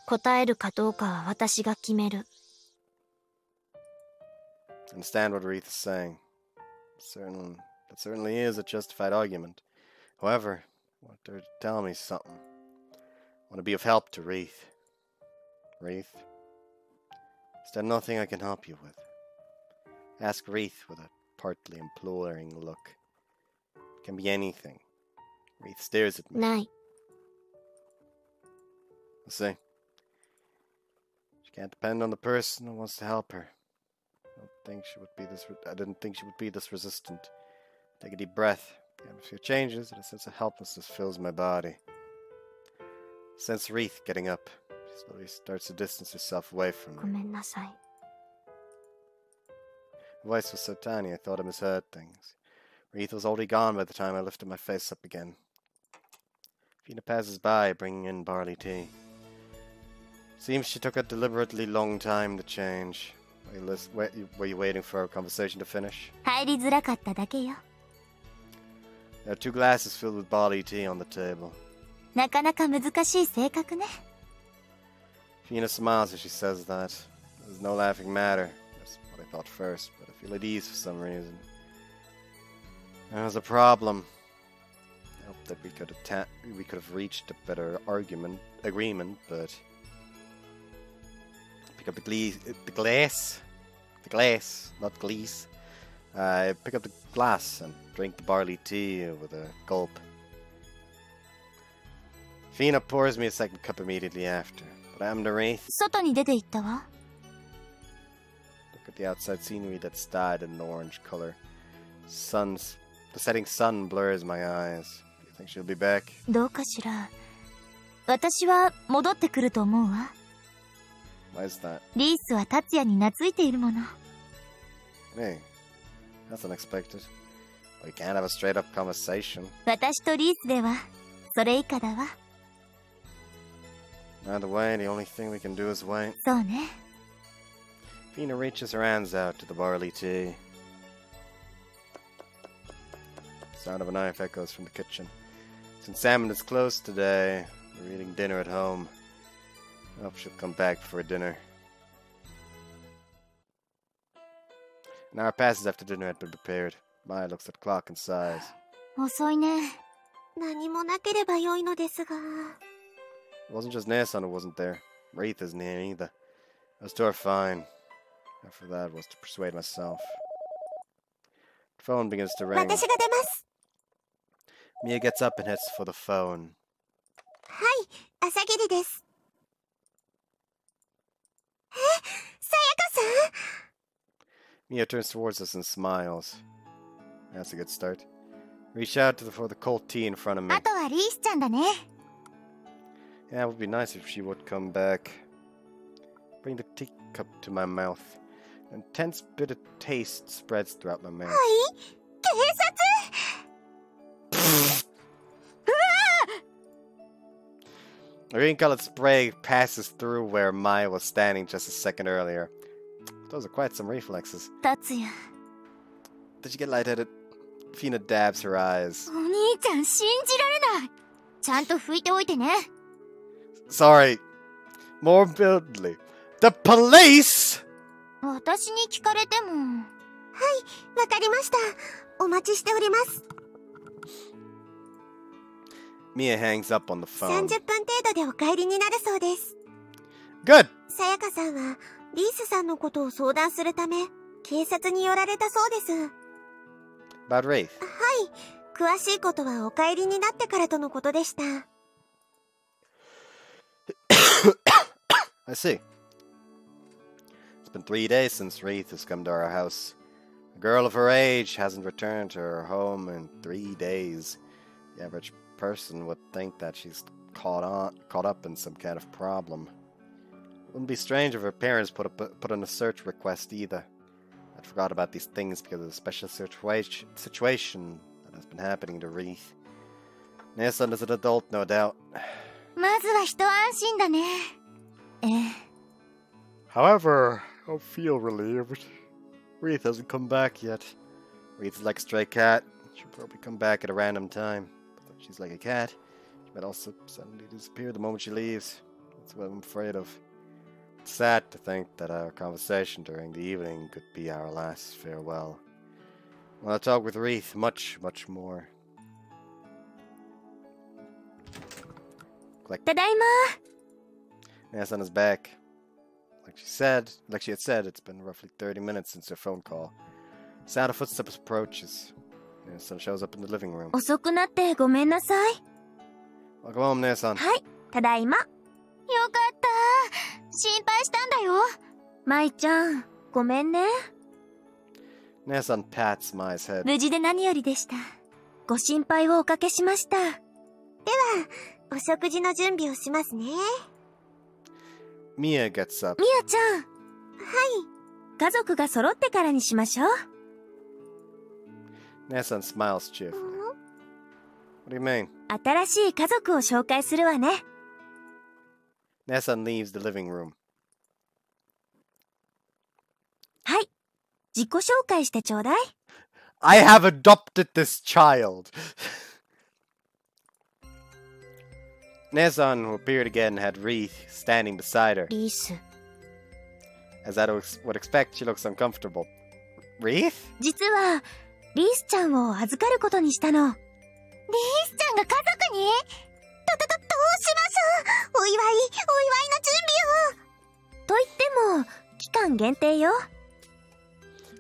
答えるかどうかは私が決める。 I understand what Wreath is saying. That certainly is a justified argument. However, I want her to tell me something. I want to be of help to Wreath. Wreath, is there nothing I can help you with? Ask Wreath with a partly imploring look. It can be anything. Wreath stares at me. ない。 I see. She can't depend on the person who wants to help her. I didn't think she would be this resistant. Take a deep breath. I have a few changes, and a sense of helplessness fills my body. I sense Wreath getting up. She slowly starts to distance herself away from ご me. めんなさい。 Her voice was so tiny I thought I misheard things. Wreath was already gone by the time I lifted my face up again. Fina passes by, bringing in barley tea. Seems she took a deliberately long time to change. Were you waiting for our conversation to finish? 入りづらかっただけよ。 There are 2 glasses filled with barley tea on the table. なかなか難しい性格ね。 Fina smiles as she says that. There's no laughing matter. That's what I thought first, but I feel at ease for some reason. That was a problem. I hope that we could have reached a better agreement, but pick up the glass, not glees. Pick up the glass and drink the barley tea with a gulp. Fina pours me a second cup immediately after, but I'm the Wraith. 外に出て行ったわ。 Look at the outside scenery that's dyed in an orange color. The setting sun blurs my eyes. Do you think she'll be back? どうかしら。私は戻ってくると思うわ。 Why is that? リースは達也に懐いているもの。 Hey, that's unexpected. We can't have a straight-up conversation. 私とリースではそれ以下だわ。 Either way, the only thing we can do is wait. そうね。 Fina reaches her hands out to the barley tea. Sound of a knife echoes from the kitchen. Since Salmon is closed today, we're eating dinner at home. I hope she'll come back for dinner. An hour passes after dinner had been prepared. Maya looks at the clock and sighs. 遅いね。何もなければ良いのですが。 It wasn't just Nason who wasn't there. Wreath isn't here either. Those two are fine. After that was to persuade myself. The phone begins to ring. 私が出ます。 Mia gets up and heads for the phone. はい、朝霧です。さやかさん Mia turns towards us and smiles. That's a good start. Reach out for the cold tea in front of me. あとはリースちゃんだね。 Yeah, it would be nice if she would come back. Bring the teacup to my mouth. An intense bitter taste spreads throughout my mouth. はい、警察 A green-colored spray passes through where Maya was standing just a second earlier. Those are quite some reflexes. 達也。 Did you get lightheaded? Fina dabs her eyes. お兄ちゃん信じられない。ちゃんと拭いておいてね。 Sorry. More importantly, the police! 私に聞かれても。はい、わかりました。お待ちしております。 Mia hangs up on the phone. 30分程度でお帰りになるそうです。 Good! さやかさんはリースさんのことを相談するため警察に寄られたそうです。はい、 About Wraith. 詳しいことはお帰りになってからとのことでした。 I see. It's been 3 days since Wreath has come to our house. A girl of her age hasn't returned to her home in 3 days. The average person would think that she's caught up in some kind of problem. Wouldn't be strange if her parents put in a search request either. I'd forgot about these things because of the special situation that has been happening to Wreath. Nason is an adult, no doubt. まずは一安心だね。However, I don't feel relieved. Wreath hasn't come back yet. Wreath is like a stray cat. She'll probably come back at a random time. But she's like a cat. She might also suddenly disappear the moment she leaves. That's what I'm afraid of. It's sad to think that our conversation during the evening could be our last farewell. I want to talk with Wreath much, much more. Click. ただいま。 Nason is back. Like she had said, it's been roughly 30 minutes since her phone call. Sound of footsteps approaches. Nason shows up in the living room. 遅くなってごめんなさい。 Welcome home, Nason. はい、ただいま。よかった。心配したんだよ。舞ちゃん、ごめんね。 Nason pats Mai's head. 無事で何よりでした。ご心配をおかけしました。では、お食事の準備をしますね。 Mia gets up. みやちゃん。はい。家族が揃ってからにしましょう。 Nason smiles cheerfully. What do you mean? 新しい家族を紹介するわね。 Nason leaves the living room. はい。自己紹介してちょうだい。I have adopted this child. Nason, who appeared again, had Wreath standing beside her. リース。 As I would expect, she looks uncomfortable. Wreath? 実は、リースちゃんを預かることにしたの。リースちゃんが家族に？どうします？お祝いの準備を。と言っても、期間限定よ。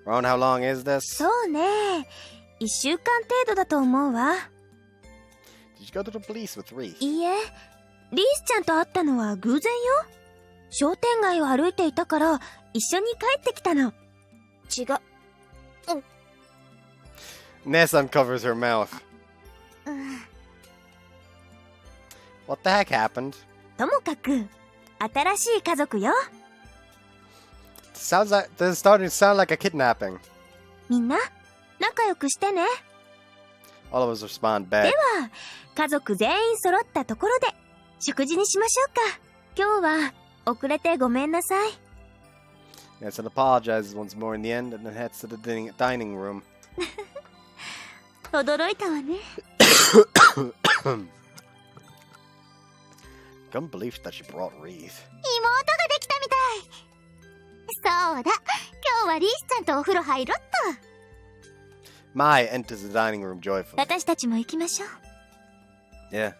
Around how long is this? そうね。1週間程度だと思うわ。Did you go to the police with Wreath? いいえ、リースちゃんと会ったのは偶然よ。商店街を歩いていたから、一緒に帰ってきたの。違う。Ness uncovers her mouth. What the heck happened? ともかく、新しい家族よ。Sounds like this is starting to sound like a kidnapping. みんな、仲良くしてね。All of us respond で back. は、家族全員揃ったところで、食事にしましょうか。今日は、遅れてごめんなさい。Ness apologizes once more in the end and then heads to the dining room. 驚いたわね。Can't believe that she brought Wreath. 妹ができたみたい。そうだ、今日はリースちゃんとお風呂入ろっと。Mai enters the dining room joyfully. 私たちも行きましょう。Yeah.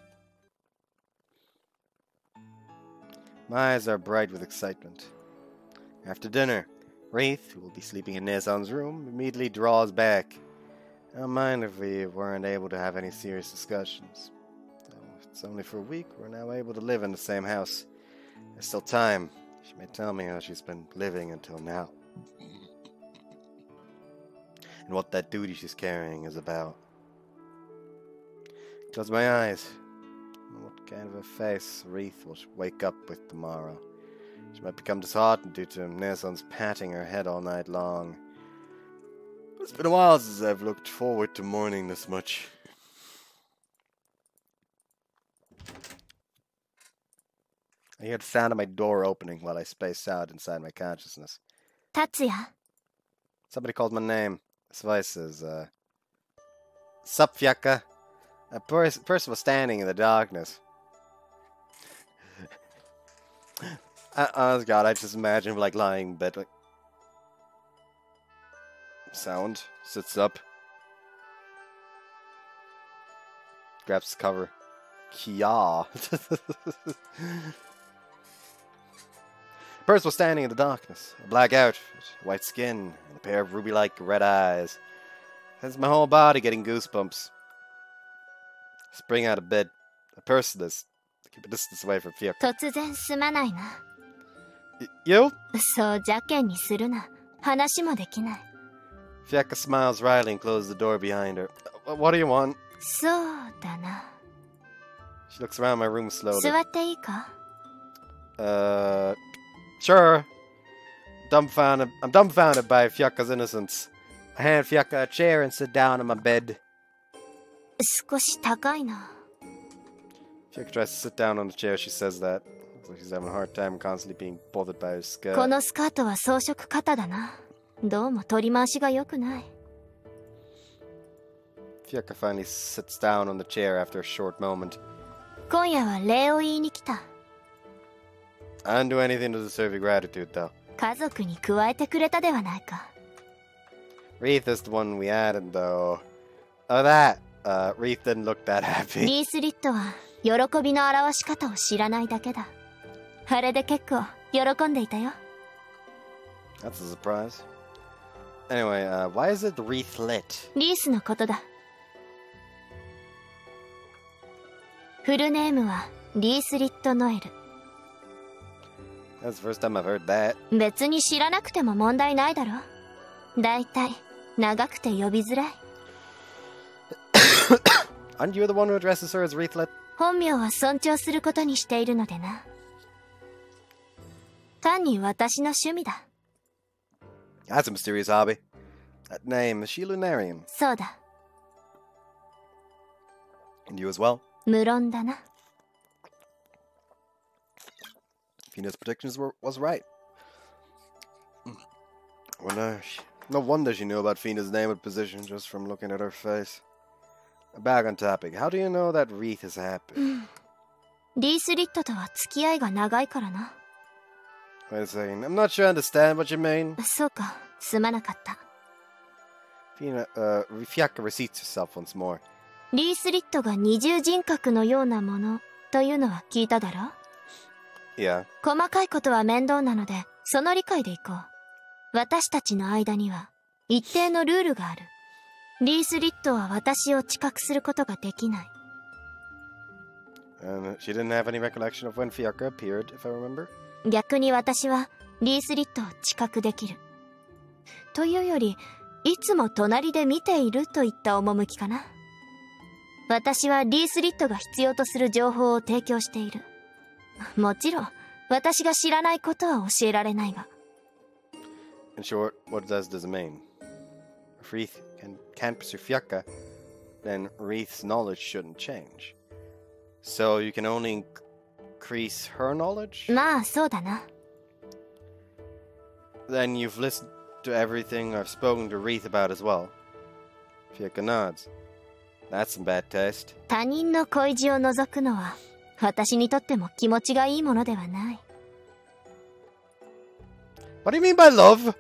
My eyes are bright with excitement. After dinner, Wreath, who will be sleeping in Neson's room, immediately draws back. I don't mind if we weren't able to have any serious discussions. Though if it's only for a week, we're now able to live in the same house. There's still time. She may tell me how she's been living until now. And what that duty she's carrying is about. Close my eyes. What kind of a face Wreath will wake up with tomorrow. She might become disheartened due to Neson's patting her head all night long. It's been a while since I've looked forward to morning this much. I hear the sound of my door opening while I space out inside my consciousness. Tatsuya. Somebody called my name. This voice says, Sup, Fiaka? A person was standing in the darkness. Honest God, I just imagine like lying in bed like... Sound. Sits up. Grabs the cover. Kia. Person was standing in the darkness. A black outfit, white skin, and a pair of ruby-like red eyes. That's my whole body getting goosebumps. Spring out of bed. A person is... Keep a distance away from Fiaka. 突然すまないな。You? そう邪険にするな。話もできない。Fiaka smiles wryly and closes the door behind her. What do you want? そうだな。She looks around my room slowly. 座っていいか？ Sure. I'm dumbfounded by Fiaka's innocence. I hand Fiaka a chair and sit down on my bed. 少し高いな。Fiaka tries to sit down on the chair. She says that. Looks like she's having a hard time constantly being bothered by her skirt. このスカートは装飾型だな。どうも取り回しが良くない。Fiaka finally sits down on the chair after a short moment. 今夜は礼を言いに来た。I didn't do anything to deserve your gratitude, though. 家族に加えてくれたではないか。Wreath is the one we added, though. Oh, that. Wreath didn't look that happy. リースリットは喜びの表し方を知らないだけだ。あれで結構喜んでいたよ。That's a surprise. Anyway, why is it Wreathlit? リースのことだ。フルネームはリースリット・ノエル。That's the first time I've heard that. 別に知らなくても問題ないだろ。だいたい長くて呼びづらい。Aren't you the one who addresses her as Wreathlit? 本名は尊重することにしているのでな。単に私の趣味だ。That's a mysterious hobby. That name, is she Lunarian? そうだ。And you as well? 無論だな。Fina's predictions was right. No wonder she knew about Fina's name and position just from looking at her face. Back on topic. How do you know that Wreath is happy? リースリットとは付き合いが長いからな。Wait a second. I'm not sure I understand what you mean. そうか、すまなかった。Fiacca reseats herself once more. リースリットが二重人格のようなものというのは聞いただろ？ Yeah. 細かいことは面倒なので、その理解でいこう。私たちの間には一定のルールがある。リースリットは私を知覚することができない。She didn't have any recollection of when Fiacca appeared, if I remember. 逆に私はリースリットを知覚できる。というより、いつも隣で見ているといった趣かな。私はリースリットが必要とする情報を提供している。もちろん、私が知らないことは教えられないが。In short, what does this mean? If Wreath can't pursue Fiacca, then Wreath's knowledge shouldn't change. So you can only increase her knowledge? まあ、そうだな。Then you've listened to everything I've spoken to Wreath about as well. Fiacca nods. That's some bad taste. 他人の恋路を覗くのは、私にとっても気持ちがいいものではない。What do you mean by love?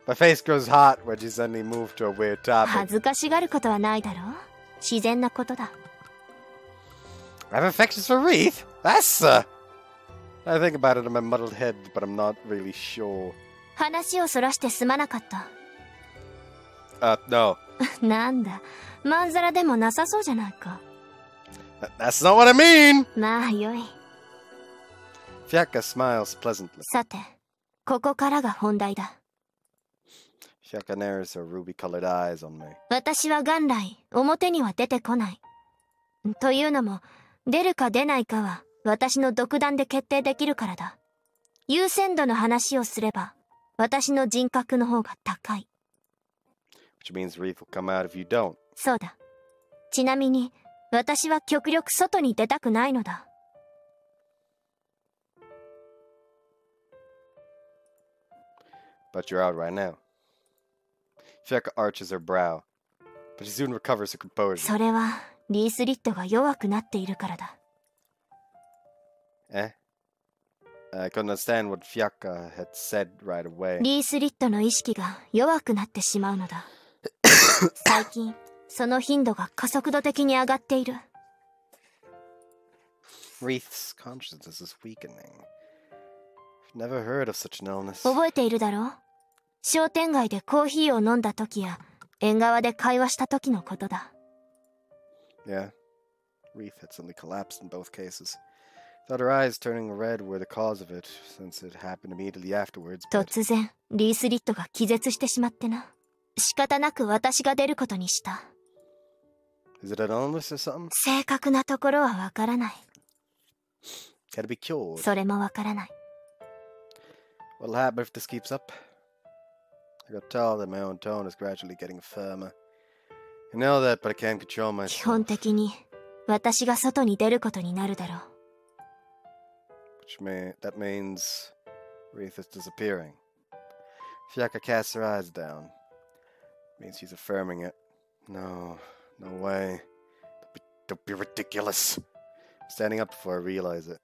My face grows hot when she suddenly moved to a weird topic. 恥ずかしがることはないだろう。自然なことだ。I have affections for Wreath? That's, I think about it in my muddled head, but I'm not really sure. 話をそらしてすまなかった。No. なんだ、まんざらでもなさそうじゃないか。That's not what I mean! まあ、よい。Fiacca smiles pleasantly. さて、ここからが本題だ。Fiacca narrows her ruby-colored eyes on me. 私は元来、表には出てこない。というのも、出るか出ないかは、私の独断で決定できるからだ。優先度の話をすれば、私の人格の方が高い。Which means Wreath will come out if you don't. そうだ。ちなみに、私は極力外に出たくないのだ。But you're out right now. Fiacca arches her brow, but she soon recovers her composure. それは、リースリットが弱くなっているからだ。I couldn't understand what Fiacca had said right away. リースリットの意識が弱くなってしまうのだ。最近、その頻度が加速度的に上がっている。Wreath's consciousness is weakening. I've never heard of such an illness. 覚えているだろう？商店街でコーヒーを飲んだ時や、縁側で会話した時のことだ。Yeah. Wreath had suddenly collapsed in both cases. Thought her eyes turning red were the cause of it, since it happened immediately afterwards. 突然、リースリットが気絶してしまってな。仕方なく私が出ることにした。Is it an illness or something? 正確なところはわからない。Can it be cured? それもわからない。What'll happen if this keeps up? I got tell that my own tone is gradually getting firmer. You know that, but I can't control 基 myself. 本的に、私が外に出ることになるだろう。That means Wreath is disappearing. Fiacca casts her eyes down. Means she's affirming it. No way. Don't be ridiculous. Standing up before I realize it.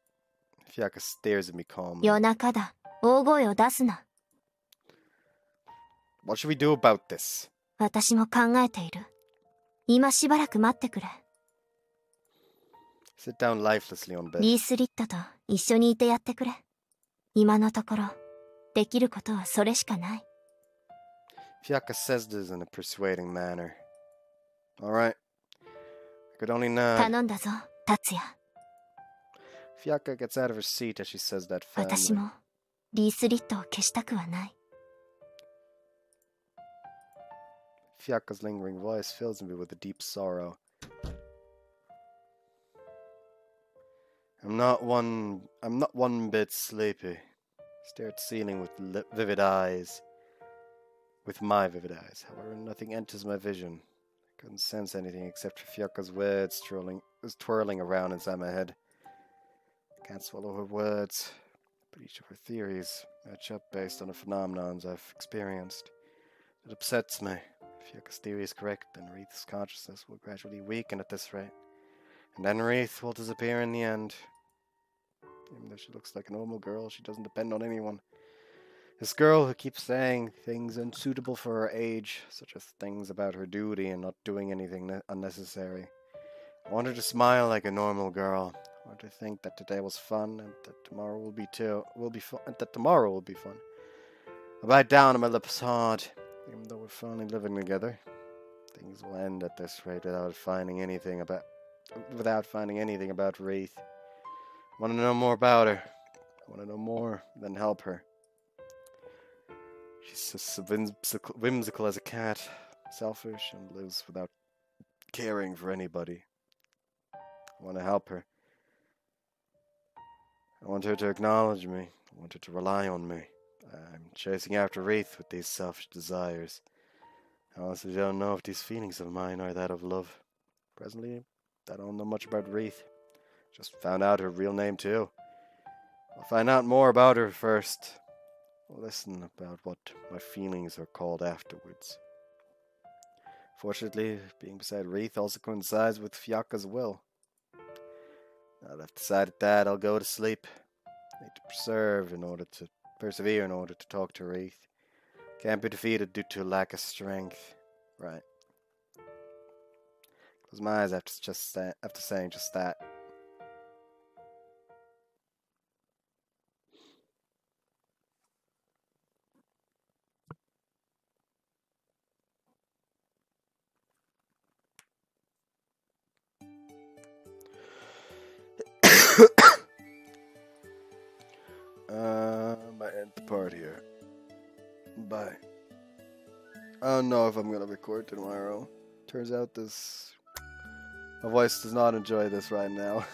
Fiacca stares at me calmly. 夜中だ。大声を出すな。What should we do about this? 私も考えている。今しばらく待ってくれ。Sit down lifelessly on bed. リースリットと一緒にいてやってくれ。今のところ、できることはそれしかない。Fiacca says this in a persuading manner. All right. I could only nod. 頼んだぞ、達也。Fiacca gets out of her seat as she says that 私 firmly. も、リースリットを消したくはない。Fiacca's lingering voice fills me with a deep sorrow. I'm not one bit sleepy. Stare at the ceiling with vivid eyes. With my vivid eyes. However, nothing enters my vision. I couldn't sense anything except for Fiacca's words twirling around inside my head. I can't swallow her words, but each of her theories match up based on the phenomenons I've experienced. It upsets me. If Fiacca's theory is correct, then Wreath's consciousness will gradually weaken at this rate. And then Wreath will disappear in the end. Even though she looks like a normal girl, she doesn't depend on anyone. This girl who keeps saying things unsuitable for her age, such as things about her duty and not doing anything unnecessary. I want her to smile like a normal girl. I want her to think that today was fun and that tomorrow will be fun. I bite down and my lips hard. Even though we're finally living together, things will end at this rate without finding anything about Wreath. I want to know more about her. I want to know more than help her. She's just whimsical as a cat, selfish, and lives without caring for anybody. I want to help her. I want her to acknowledge me. I want her to rely on me. I'm chasing after Wreath with these selfish desires. I honestly don't know if these feelings of mine are that of love. Presently, I don't know much about Wreath. Just found out her real name too. I'll find out more about her first. I'll listen about what my feelings are called afterwards. Fortunately, being beside Wreath also coincides with Fiaka's will. Now that I've decided that, I'll go to sleep. I need to persevere in order to talk to Wreath. Can't be defeated due to lack of strength. Right. Close my eyes after saying just that. Might end the part here. Bye. I don't know if I'm gonna record tomorrow. Turns out my voice does not enjoy this right now.